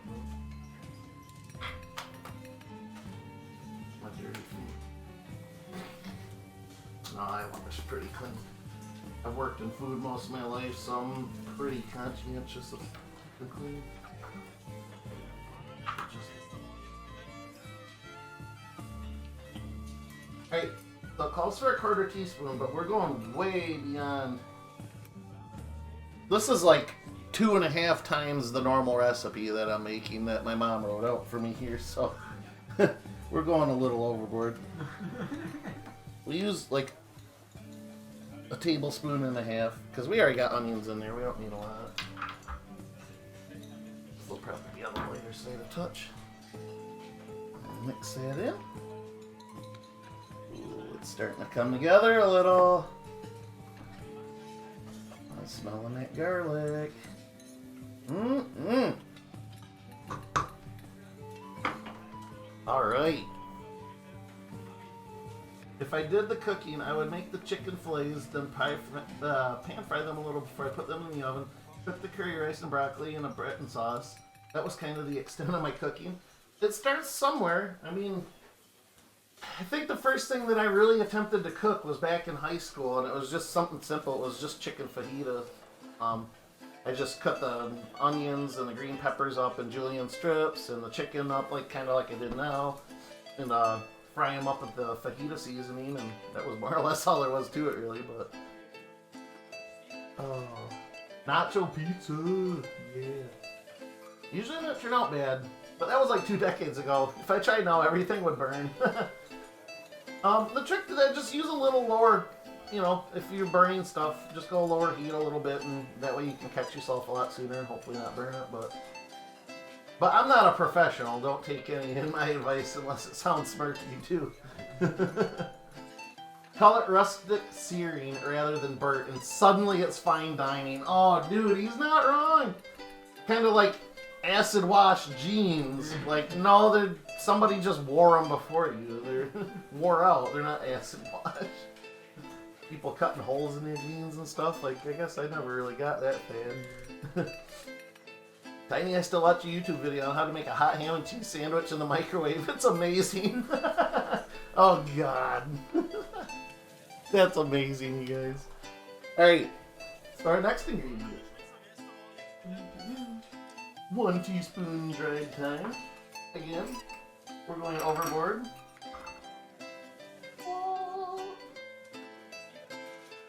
My dirty feet. No, I want this pretty clean. I've worked in food most of my life, so I'm pretty conscientious of the clean. Alright, so it calls for a 1/4 teaspoon, but we're going way beyond This is like 2.5 times the normal recipe that I'm making that my mom wrote out for me here, so we're going a little overboard. We use like a tablespoon and a half because we already got onions in there. We don't need a lot. This will probably be on the lighter side a touch. Mix that in. Ooh, it's starting to come together a little. I'm smelling that garlic. All right. If I did the cooking, I would make the chicken fillets, then pan fry them a little before I put them in the oven. Cook the curry rice and broccoli in a Breton sauce. That was kind of the extent of my cooking. It starts somewhere. I mean, I think the first thing that I really attempted to cook was back in high school, and it was just something simple. It was just chicken fajita. I just cut the onions and the green peppers up in julienne strips, and the chicken up kind of like I did now, and fry them up with the fajita seasoning, and that was more or less all there was to it, really. But nacho pizza, yeah. Usually that turned out bad, but that was like 2 decades ago. If I tried now, everything would burn. The trick to that, just use a little lower, if you're burning stuff, just go lower heat a little bit, and that way you can catch yourself a lot sooner and hopefully not burn it. But I'm not a professional. Don't take any of my advice unless it sounds smart to you too. Call it rustic searing rather than burnt, and suddenly it's fine dining. Oh, dude, he's not wrong. Kind of like acid wash jeans. No, somebody just wore them before you. They're wore out. They're not acid wash. People cutting holes in their jeans and stuff. I guess I never really got that bad. Tiny, I still watch a YouTube video on how to make a hot ham and cheese sandwich in the microwave. It's amazing. Oh, God. That's amazing, you guys. Alright, so our next ingredient. 1 teaspoon dried thyme. Again, we're going overboard.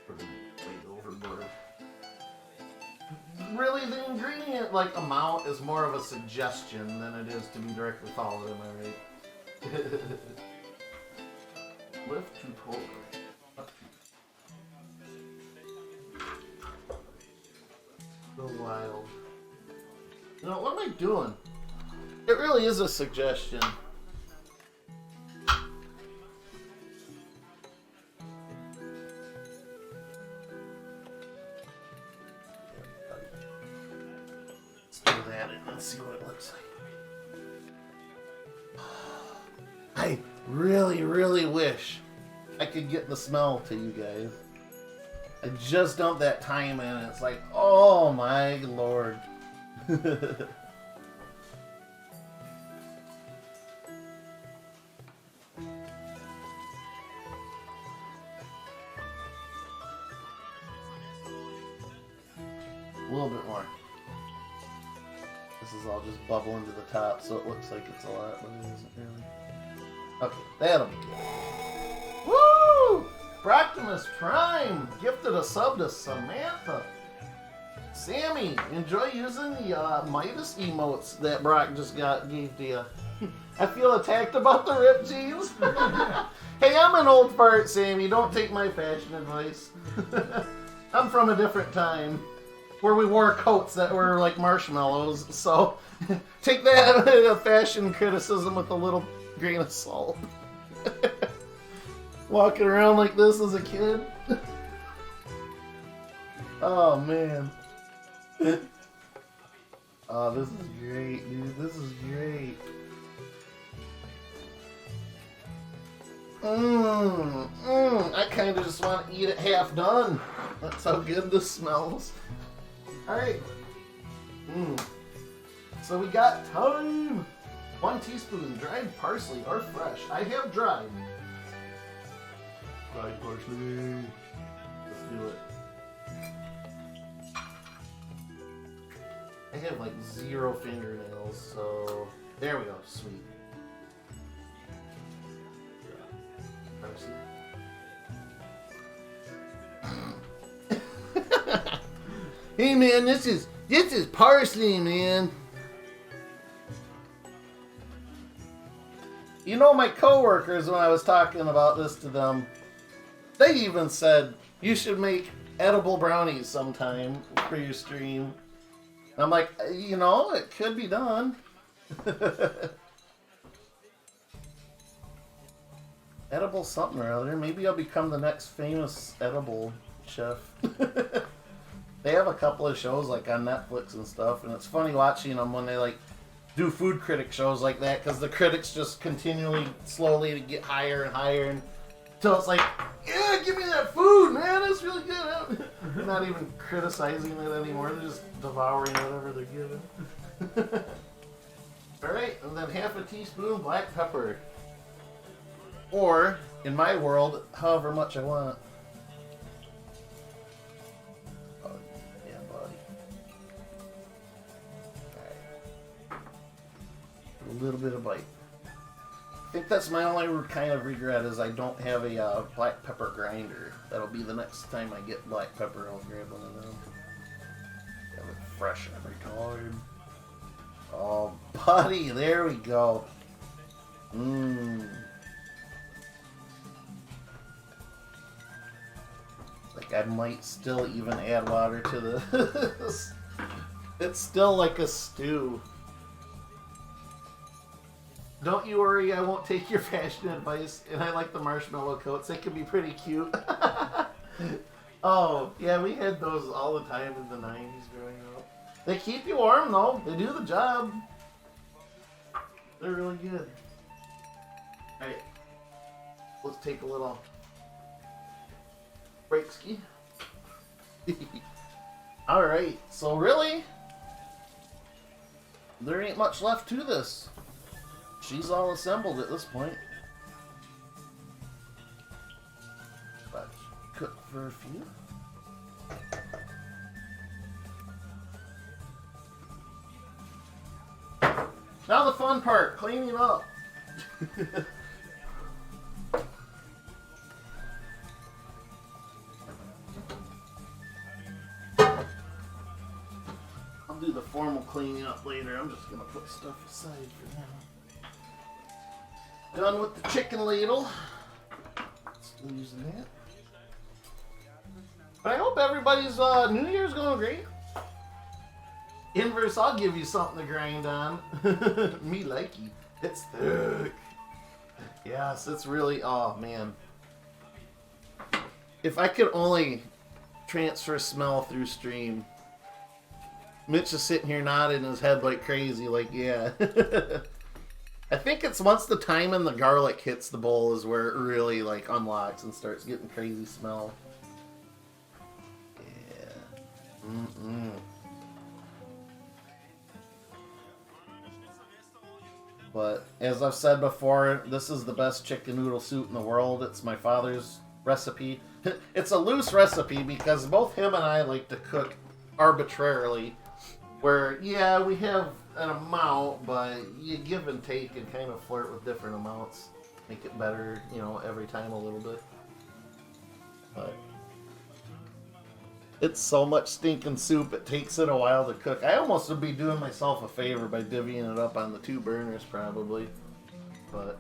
We're going way overboard. Really, the ingredient amount is more of a suggestion than it is to be directly followed, am I right? Lift to pour. So wild. What am I doing? It really is a suggestion. Let's do that and let's see what it looks like. I really, really wish I could get the smell to you guys. I just dumped that thyme in and it's like, oh my lord. A little bit more. This is all just bubbling to the top, so it looks like it's a lot, but it isn't really. Okay, that'll be good. Woo! Proctimus Prime gifted a sub to Samantha. Sammy, enjoy using the Midas emotes that Brock just gave to you. I feel attacked about the ripped jeans. Hey, I'm an old fart, Sammy. Don't take my fashion advice. I'm from a different time where we wore coats that were like marshmallows. So take that fashion criticism with a little grain of salt. Walking around like this as a kid. Oh, man. Oh, this is great, dude. This is great. I kind of just want to eat it half done. That's how good this smells. Alright. So we got thyme. 1 teaspoon dried parsley or fresh. I have dried. Dried parsley. Let's do it. I have like 0 fingernails, so there we go. Sweet. Hey man, this is parsley, man. You know, my coworkers, when I was talking about this to them, they even said you should make edible brownies sometime for your stream. I'm like, you know, it could be done. Edible something or other. Maybe I'll become the next famous edible chef. They have a couple of shows like on Netflix and stuff, and it's funny watching them when they like do food critic shows like that, because the critics just continually slowly get higher and higher until it's like, yeah, give me that food, man, it's really good. They're not even criticizing it anymore, they're just devouring whatever they're given. Alright, and then half a teaspoon black pepper. Or, in my world, however much I want. Oh, yeah, buddy. Alright. A little bit of bite. I think that's my only kind of regret is I don't have a black pepper grinder. That'll be the next time I get black pepper, I'll grab one of them. Have it fresh every time. Oh, buddy, there we go. Mmm. Like I might still even add water to this. It's still like a stew. Don't you worry, I won't take your fashion advice, and I like the marshmallow coats. They can be pretty cute. Oh, yeah, we had those all the time in the 90s growing up. They keep you warm, though. They do the job. They're really good. Alright. Let's take a little break ski. Alright, so really, there ain't much left to this. She's all assembled at this point. But cook for a few. Now the fun part, cleaning up. I'll do the formal cleaning up later. I'm just gonna put stuff aside for now. Done with the chicken ladle. Still using that. But I hope everybody's New Year's going great. Inverse, I'll give you something to grind on. Me likey. It's thick. Yes, it's really, oh man. If I could only transfer smell through stream. Mitch is sitting here nodding his head like crazy, like, yeah. I think it's once the thyme and the garlic hits the bowl is where it really like unlocks and starts getting crazy smell. Yeah. Mm-mm. But as I've said before, this is the best chicken noodle soup in the world. It's my father's recipe. It's a loose recipe because both him and I like to cook arbitrarily. Where, yeah, we have an amount, but you give and take and kind of flirt with different amounts. Make it better, you know, every time a little bit. But it's so much stinking soup, it takes it a while to cook. I almost would be doing myself a favor by divvying it up on the 2 burners, probably. But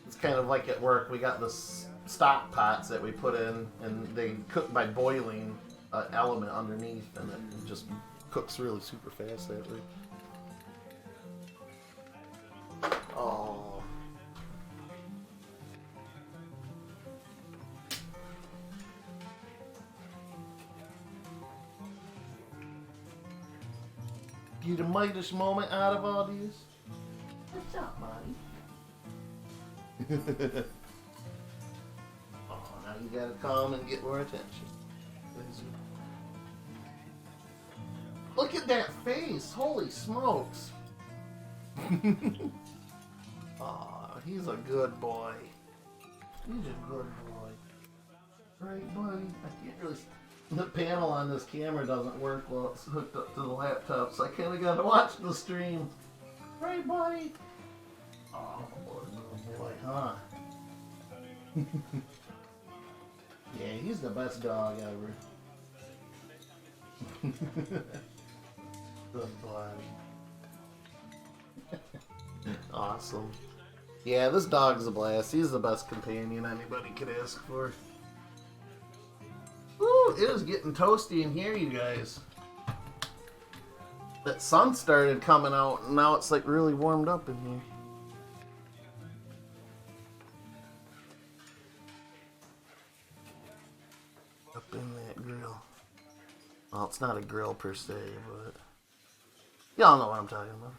it's kind of like at work, we got this stock pots that we put in, and they cook by boiling an element underneath, and it just cooks really super fast that way. Oh. Get a Midas moment out of all these. What's up, buddy? Oh, now you gotta come and get more attention. Look at that face! Holy smokes! Aw, he's a good boy. He's a good boy. Right, buddy? I can't really... The panel on this camera doesn't work while it's hooked up to the laptop, so I kinda gotta watch the stream. Right, buddy? Oh, what a little boy, huh? Yeah, he's the best dog ever. The blood. Awesome. Yeah, this dog's a blast. He's the best companion anybody could ask for. Ooh, it is getting toasty in here, you guys. That sun started coming out, and now it's like really warmed up in here. Up in that grill. Well, it's not a grill per se, but y'all know what I'm talking about.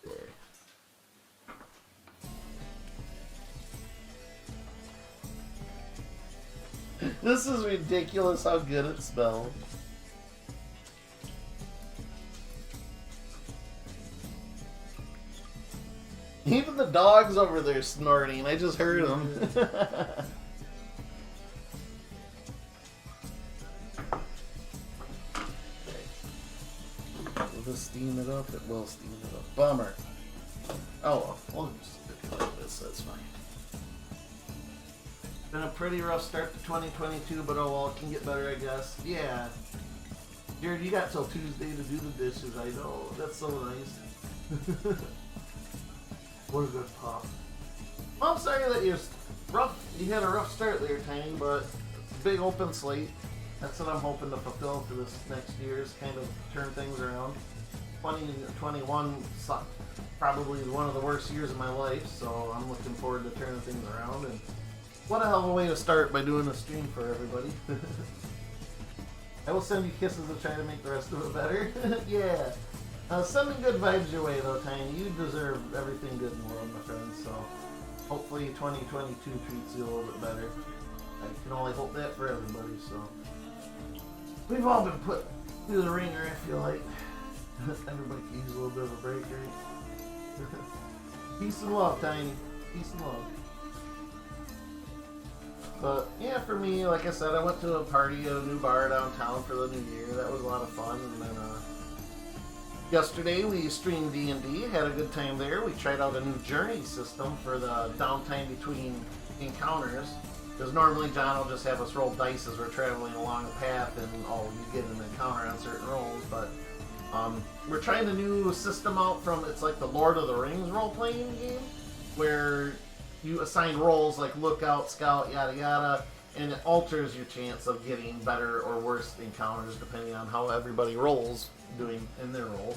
There. This is ridiculous how good it smells. Even the dog's over there snorting. I just heard them. Will this steam it up? It will steam it up. Bummer. Oh well, we'll just do it like this. That's fine. Been a pretty rough start to 2022, but oh well, it can get better, I guess. Yeah. Jared, you got till Tuesday to do the dishes. I know. That's so nice. What a good pop. Well, I'm sorry that you had a rough start there, Tiny, but big open slate. That's what I'm hoping to fulfill for this next year, is kind of turn things around. 2021 sucked. Probably one of the worst years of my life, so I'm looking forward to turning things around. And what a hell of a way to start by doing a stream for everybody. I will send you kisses to try to make the rest of it better. Yeah. Sending good vibes your way though, Tiny. You deserve everything good in the world, my friend, so hopefully 2022 treats you a little bit better. I can only hope that for everybody, so. We've all been put through the ringer, I feel like. Everybody can use a little bit of a break, right? Peace and love, Tiny. Peace and love. But yeah, for me, like I said, I went to a party at a new bar downtown for the new year. That was a lot of fun. And then yesterday we streamed D&D, had a good time there. We tried out a new journey system for the downtime between encounters. Because normally John will just have us roll dice as we're traveling along a path, and you get an encounter on certain rolls. But we're trying a new system out from, it's like the Lord of the Rings role-playing game, where you assign roles like lookout, scout, yada yada, and it alters your chance of getting better or worse encounters depending on how everybody rolls doing in their role.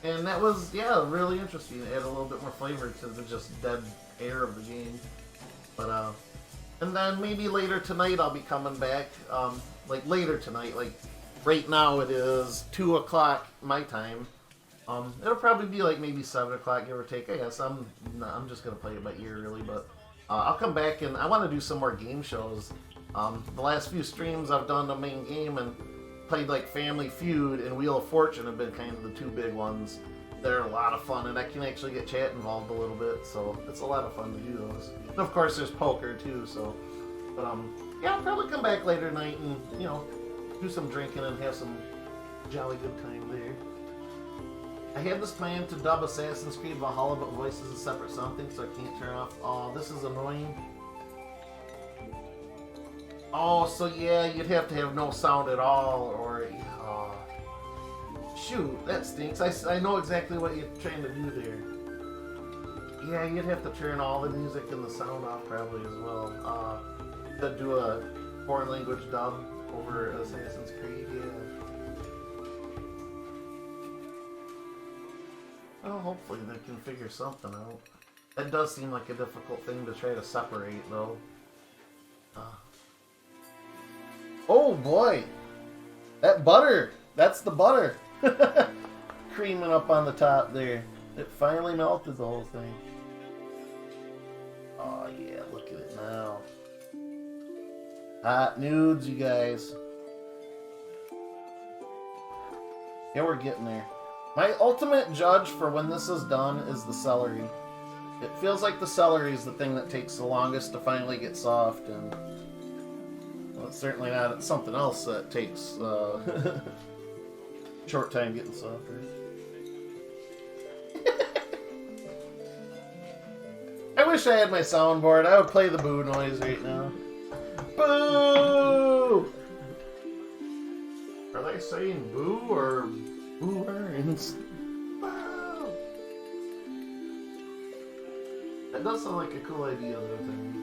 And that was, yeah, really interesting. It added a little bit more flavor to the just dead air of the game. But and then maybe later tonight I'll be coming back. Like later tonight, like right now it is 2 o'clock my time. It'll probably be like maybe 7 o'clock, give or take. I guess I'm just gonna play it by ear, really. But I'll come back and I want to do some more game shows. The last few streams I've done the main game and played like Family Feud and Wheel of Fortune have been kind of the two big ones. They're a lot of fun, and I can actually get chat involved a little bit, so it's a lot of fun to do those. And of course, there's poker too. So, but yeah, I'll probably come back later tonight and do some drinking and have some jolly good time there. I had this plan to dub Assassin's Creed Valhalla, but voice is a separate something, so I can't turn off. Oh, this is annoying. Oh, so yeah, you'd have to have no sound at all, or shoot, that stinks. I know exactly what you're trying to do there. Yeah, you'd have to turn all the music and the sound off probably as well. To do a foreign language dub over Assassin's Creed, yeah. Well, hopefully they can figure something out. That does seem like a difficult thing to try to separate, though. Oh boy! That butter! That's the butter! Creaming up on the top there. It finally melted the whole thing. Oh yeah, look at it now. Hot nudes, you guys. Yeah, we're getting there. My ultimate judge for when this is done is the celery. It feels like the celery is the thing that takes the longest to finally get soft, and well, it's certainly not. It's something else that takes short time getting softer. I wish I had my soundboard. I would play the boo noise right now. Boo! Are they saying boo or boo earns? Wow. That does sound like a cool idea though, Timmy.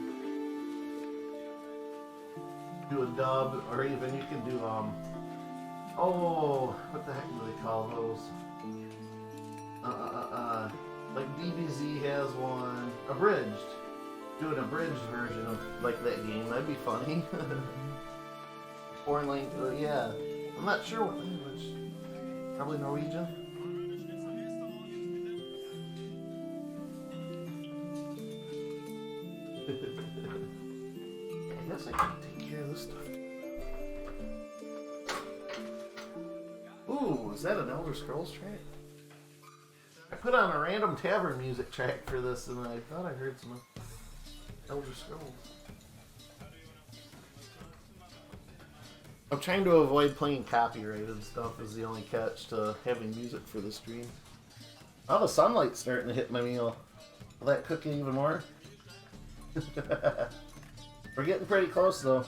Do a dub, or even you can do, oh, what the heck do they call those? Like DBZ has one, abridged. Do an abridged version of, like, that game, that'd be funny. Foreign language, yeah. I'm not sure what language. Probably Norwegian. I guess I can take care of this stuff. Ooh, is that an Elder Scrolls track? I put on a random tavern music track for this and I thought I heard some Elder Scrolls. I'm trying to avoid playing copyrighted stuff is the only catch to having music for the stream. Oh, the sunlight's starting to hit my meal. Will that cook it even more? We're getting pretty close though.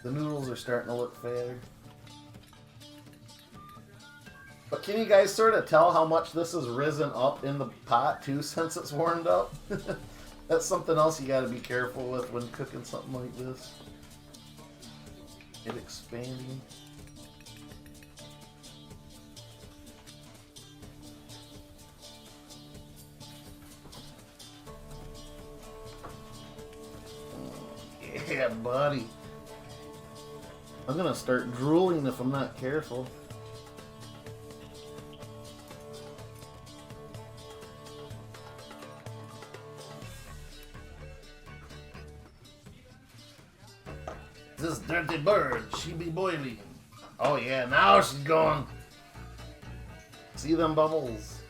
The noodles are starting to look fatter. But can you guys sort of tell how much this has risen up in the pot too since it's warmed up? That's something else you gotta be careful with when cooking something like this. It expanding. Yeah, buddy. I'm gonna start drooling if I'm not careful. This dirty bird, she be boiling. Oh yeah, now she's going. See them bubbles?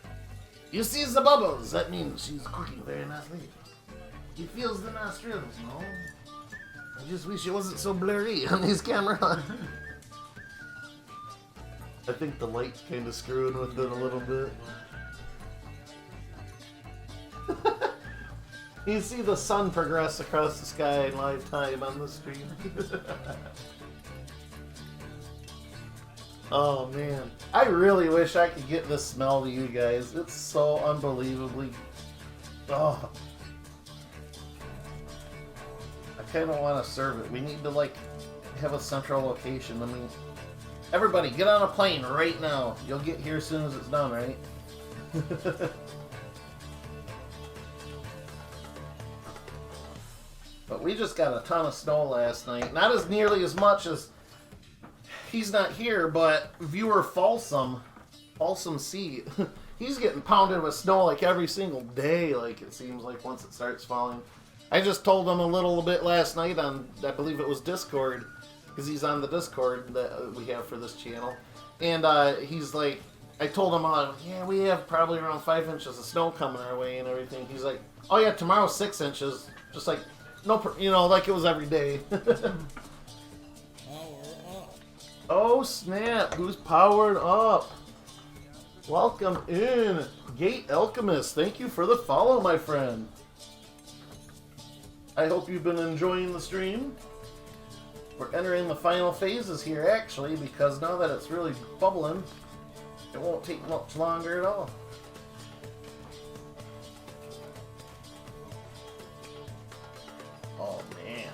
You see the bubbles? That means she's cooking very nicely. He feels the nostrils, no? I just wish it wasn't so blurry on his camera. I think the light's kind of screwing with it a little bit. You see the sun progress across the sky in live time on the stream. Oh man, I really wish I could get this smell to you guys. It's so unbelievably... Oh. I kind of want to serve it. We need to like have a central location. I mean, everybody get on a plane right now. You'll get here as soon as it's done, right? But we just got a ton of snow last night. Not as nearly as much as... He's not here, but viewer Folsom C, he's getting pounded with snow like every single day, like it seems like once it starts falling. I just told him a little bit last night on, I believe it was Discord, because he's on the Discord that we have for this channel. And he's like, I told him, yeah, we have probably around 5 inches of snow coming our way and everything. He's like, oh yeah, tomorrow's 6 inches. Just like, no, you know, like it was every day. Oh snap, who's powered up? Welcome in, Gate Alchemist. Thank you for the follow, my friend. I hope you've been enjoying the stream. We're entering the final phases here, actually, because now that it's really bubbling, it won't take much longer at all. Oh man.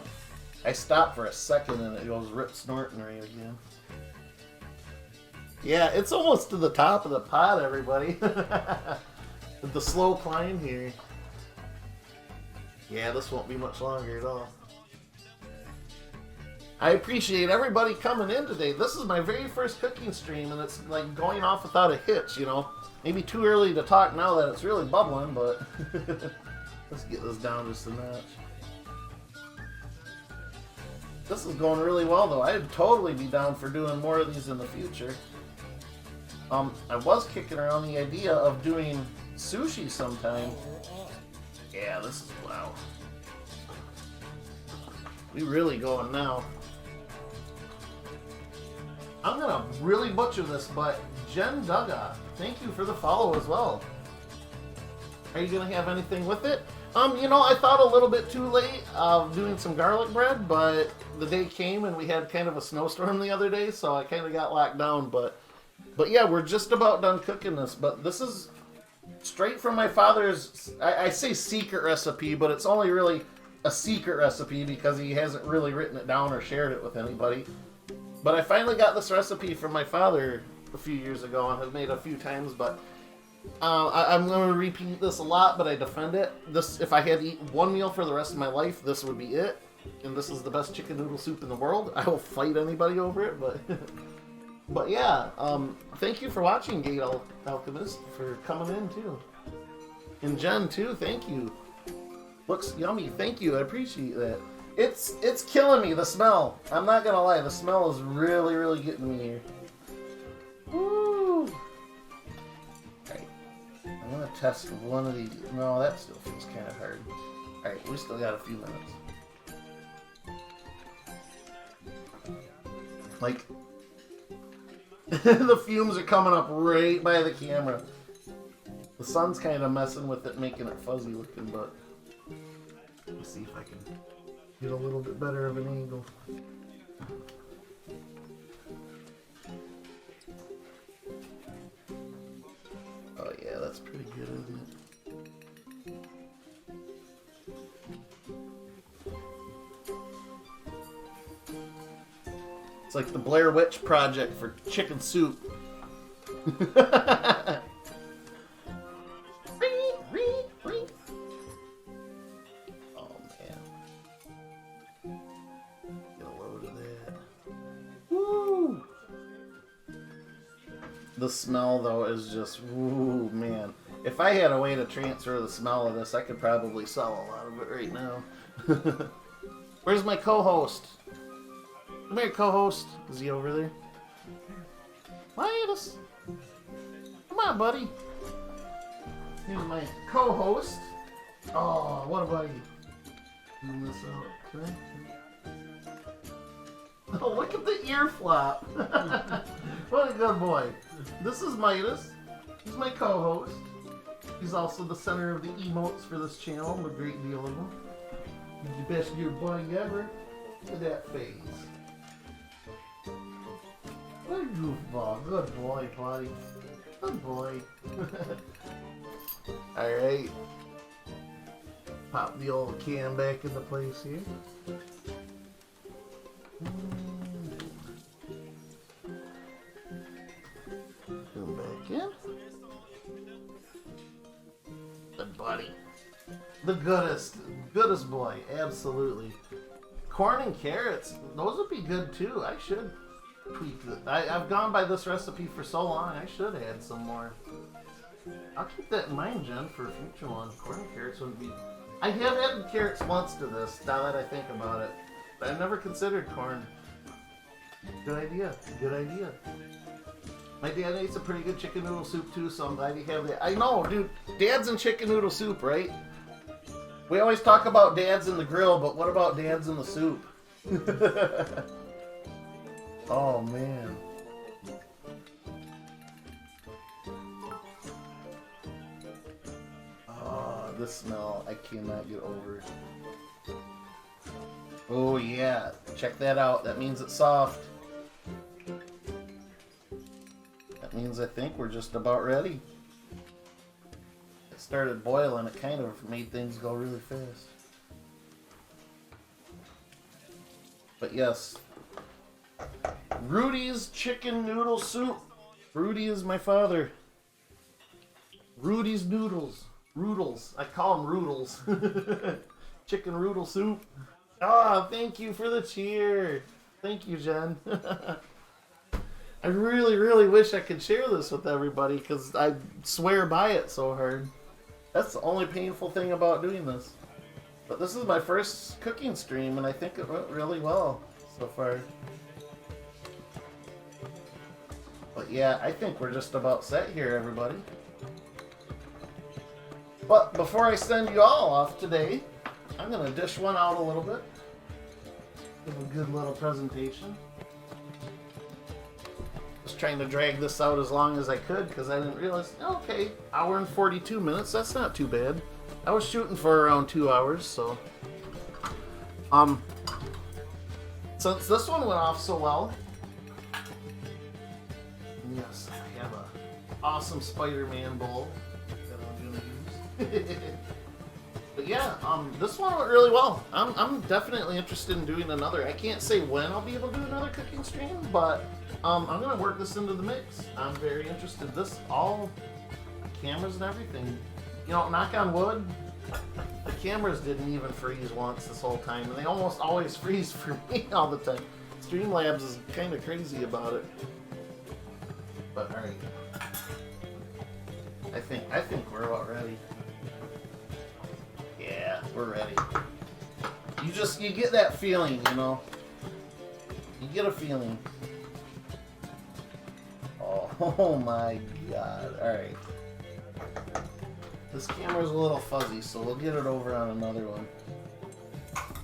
I stopped for a second and it goes rip snorting right again. Yeah, it's almost to the top of the pot, everybody. With the slow climb here. Yeah, this won't be much longer at all. I appreciate everybody coming in today. This is my very first cooking stream, and it's like going off without a hitch, you know. Maybe too early to talk now that it's really bubbling, but let's get this down just a notch. This is going really well, though. I'd totally be down for doing more of these in the future. I was kicking around the idea of doing sushi sometime. Yeah, this is wow. We really going now. I'm gonna really butcher this, but Jen Dugga, thank you for the follow as well. Are you gonna have anything with it? You know, I thought a little bit too late of doing some garlic bread, but the day came and we had kind of a snowstorm the other day, so I kind of got locked down. But yeah, we're just about done cooking this. But this is straight from my father's, I say secret recipe, but it's only really a secret recipe because he hasn't really written it down or shared it with anybody. But I finally got this recipe from my father a few years ago and have made it a few times, but I'm going to repeat this a lot, but I defend it. This, if I had to eat one meal for the rest of my life, this would be it. And this is the best chicken noodle soup in the world. I will fight anybody over it, but but yeah. Thank you for watching, Gate Alchemist, for coming in too, and Jen too. Thank you. Looks yummy. Thank you. I appreciate that. It's killing me. The smell. I'm not gonna lie. The smell is really getting me here. Woo! Alright. I'm gonna test one of these. No, that still feels kind of hard. Alright, we still got a few minutes. Like, the fumes are coming up right by the camera. The sun's kind of messing with it, making it fuzzy looking, but let me see if I can get a little bit better of an angle. Oh yeah, that's pretty good, isn't it? It's like the Blair Witch Project for chicken soup. Oh man. Get a load of that. Woo! The smell though is just, woo man. If I had a way to transfer the smell of this, I could probably sell a lot of it right now. Where's my co-host? Come here, co-host. Is he over there? Midas. Come on, buddy. Here's my co-host. Oh, what a buddy. Zoom this out. Okay. Oh, look at the ear flop. What a good boy. This is Midas. He's my co-host. He's also the center of the emotes for this channel. A great deal of them. He's the best dear buddy ever. Look at that face. What a goofball. Good boy, buddy. Good boy. Alright. Pop the old can back into place here. Come back in. Good buddy. The goodest boy. Absolutely. Corn and carrots. Those would be good too. I should tweak it. I've gone by this recipe for so long, I should add some more. I'll keep that in mind, Jen, for a future one. Corn and carrots would be... I have added carrots once to this, now that I think about it. But I've never considered corn. Good idea. Good idea. My dad eats a pretty good chicken noodle soup too, so I'm glad you have that. I know, dude. Dad's in chicken noodle soup, right? We always talk about dads in the grill, but what about dads in the soup? Oh, man. Oh, this smell, I cannot get over. Oh, yeah. Check that out. That means it's soft. That means I think we're just about ready. It started boiling. It kind of made things go really fast. But yes. Rudy's chicken noodle soup. Rudy is my father. Rudy's noodles. Roodles. I call them roodles. Chicken noodle soup. Ah, thank you for the cheer. Thank you, Jen. I really wish I could share this with everybody because I swear by it so hard. That's the only painful thing about doing this. But this is my first cooking stream and I think it went really well so far. But yeah, I think we're just about set here, everybody. But before I send you all off today, I'm going to dish one out a little bit. Give a good little presentation. Just trying to drag this out as long as I could because I didn't realize, okay, hour and 42 minutes, that's not too bad. I was shooting for around 2 hours, so since this one went off so well, yes, I have a awesome Spider-Man bowl that I'm gonna use. But yeah, this one went really well. I'm definitely interested in doing another. I can't say when I'll be able to do another cooking stream, but I'm gonna work this into the mix. I'm very interested. This all cameras and everything. You know, knock on wood, the cameras didn't even freeze once this whole time, and they almost always freeze for me all the time. Streamlabs is kind of crazy about it. But alright, I think we're about ready. Yeah, we're ready. You get that feeling, you know. You get a feeling. Oh my god. Alright. This camera's a little fuzzy, so we'll get it over on another one.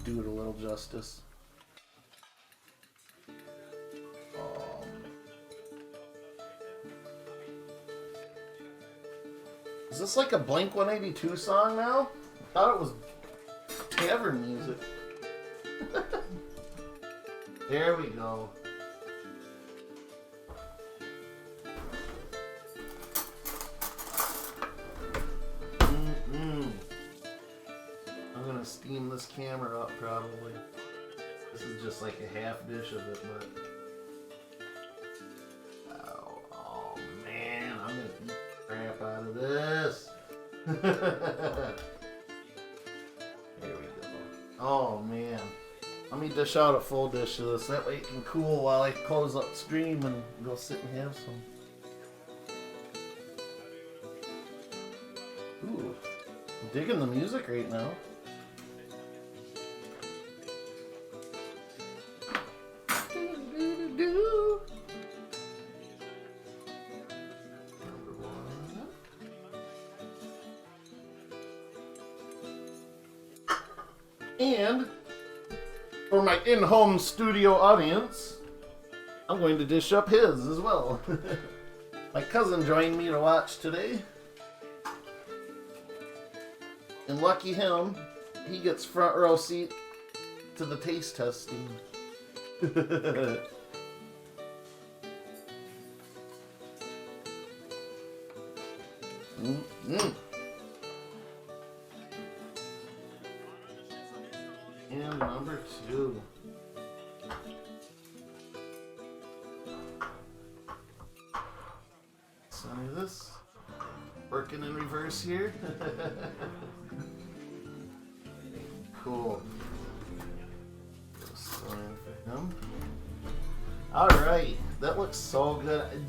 Do it a little justice. Is this like a Blink-182 song now? I thought it was tavern music. There we go. I'm gonna steam this camera up probably. This is just like a half dish of it, but oh man, I'm gonna eat the crap out of this. There we go. Oh man. Let me dish out a full dish of this. That way it can cool while I close up stream and go sit and have some. Ooh. I'm digging the music right now. And for my in-home studio audience, I'm going to dish up his as well. My cousin joined me to watch today. And lucky him, he gets front row seat to the taste testing. And number 2. Some of this. Working in reverse here. Cool. Sign for him. Alright, that looks so good.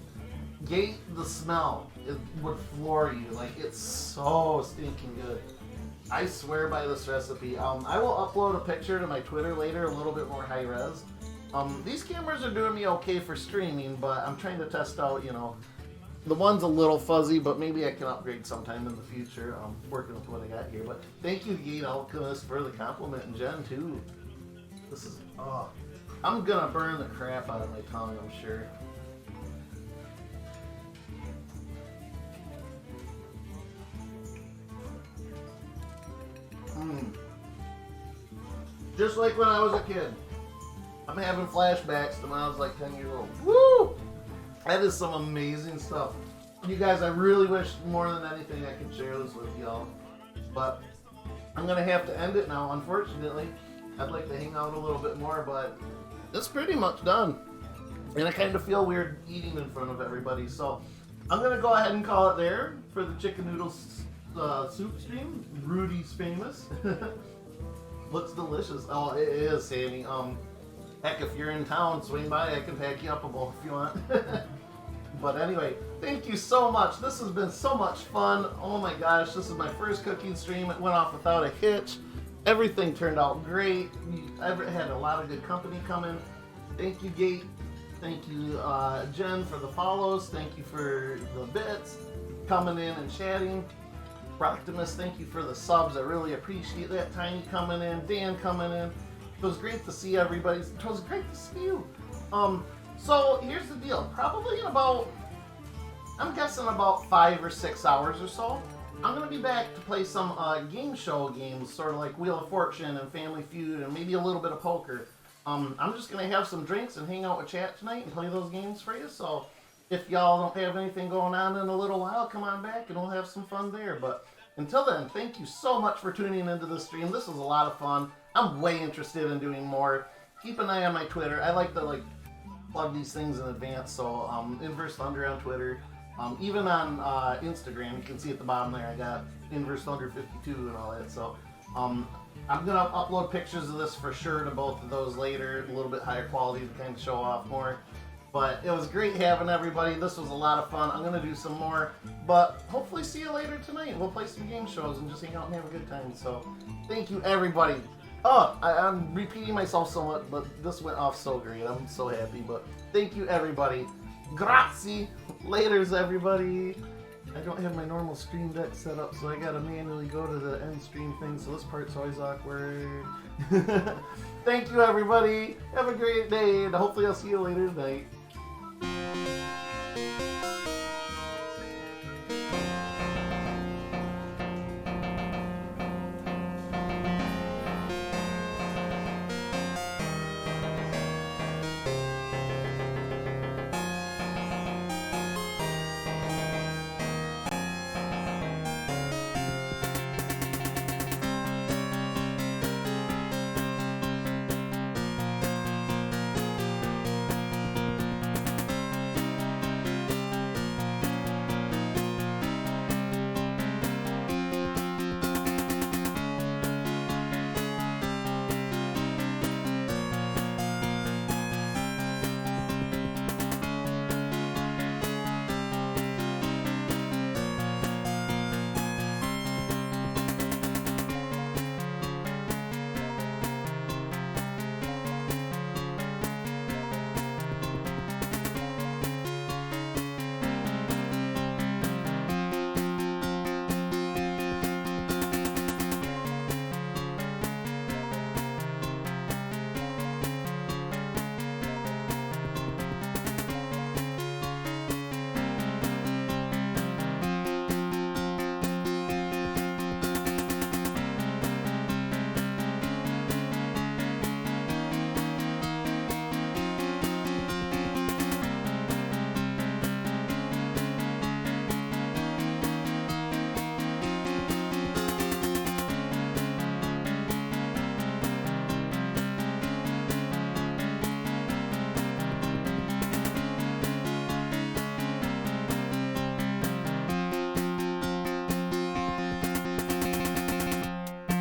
Gate the smell. It would floor you. Like, it's so stinking good. I swear by this recipe. I will upload a picture to my Twitter later, a little bit more high res. These cameras are doing me okay for streaming, but I'm trying to test out, you know, the one's a little fuzzy, but maybe I can upgrade sometime in the future. I'm working with what I got here. But thank you, Gate Alchemist, for the compliment, and Jen, too. This is, I'm gonna burn the crap out of my tongue, I'm sure. Just like when I was a kid. I'm having flashbacks to when I was like 10 years old. Woo! That is some amazing stuff. You guys, I really wish more than anything I could share this with y'all. But I'm going to have to end it now, unfortunately. I'd like to hang out a little bit more, but it's pretty much done. And I kind of feel weird eating in front of everybody. So I'm going to go ahead and call it there for the chicken noodles soup stream. Rudy's famous. Looks delicious. Oh, it is, Sammy. Heck, if you're in town, swing by. I can pack you up a bowl if you want. But anyway, thank you so much. This has been so much fun. Oh my gosh, this is my first cooking stream. It went off without a hitch. Everything turned out great. I had a lot of good company coming. Thank you, Gate. Thank you, Jen, for the follows. Thank you for the bits, coming in and chatting. Proctimus, thank you for the subs. I really appreciate that. Tiny coming in, Dan coming in. It was great to see everybody. It was great to see you. So here's the deal. Probably in about, I'm guessing about 5 or 6 hours or so, I'm going to be back to play some game show games, sort of like Wheel of Fortune and Family Feud and maybe a little bit of poker. I'm just going to have some drinks and hang out with chat tonight and play those games for you. So if y'all don't have anything going on in a little while, come on back and we'll have some fun there. But until then, thank you so much for tuning into the stream. This was a lot of fun. I'm way interested in doing more. Keep an eye on my Twitter. I like to plug these things in advance. So InverseThunder on Twitter. Even on Instagram, you can see at the bottom there, I got InverseThunder52 and all that. So I'm going to upload pictures of this for sure to both of those later, a little bit higher quality to kind of show off more. But it was great having everybody. This was a lot of fun. I'm going to do some more, but hopefully see you later tonight. We'll play some game shows and just hang out and have a good time. So thank you, everybody. Oh, I'm repeating myself so much, but this went off so great. I'm so happy, but thank you, everybody. Grazie. Laters, everybody. I don't have my normal stream deck set up, so I gotta manually go to the end stream thing, so this part's always awkward. Thank you, everybody. Have a great day, and hopefully I'll see you later tonight.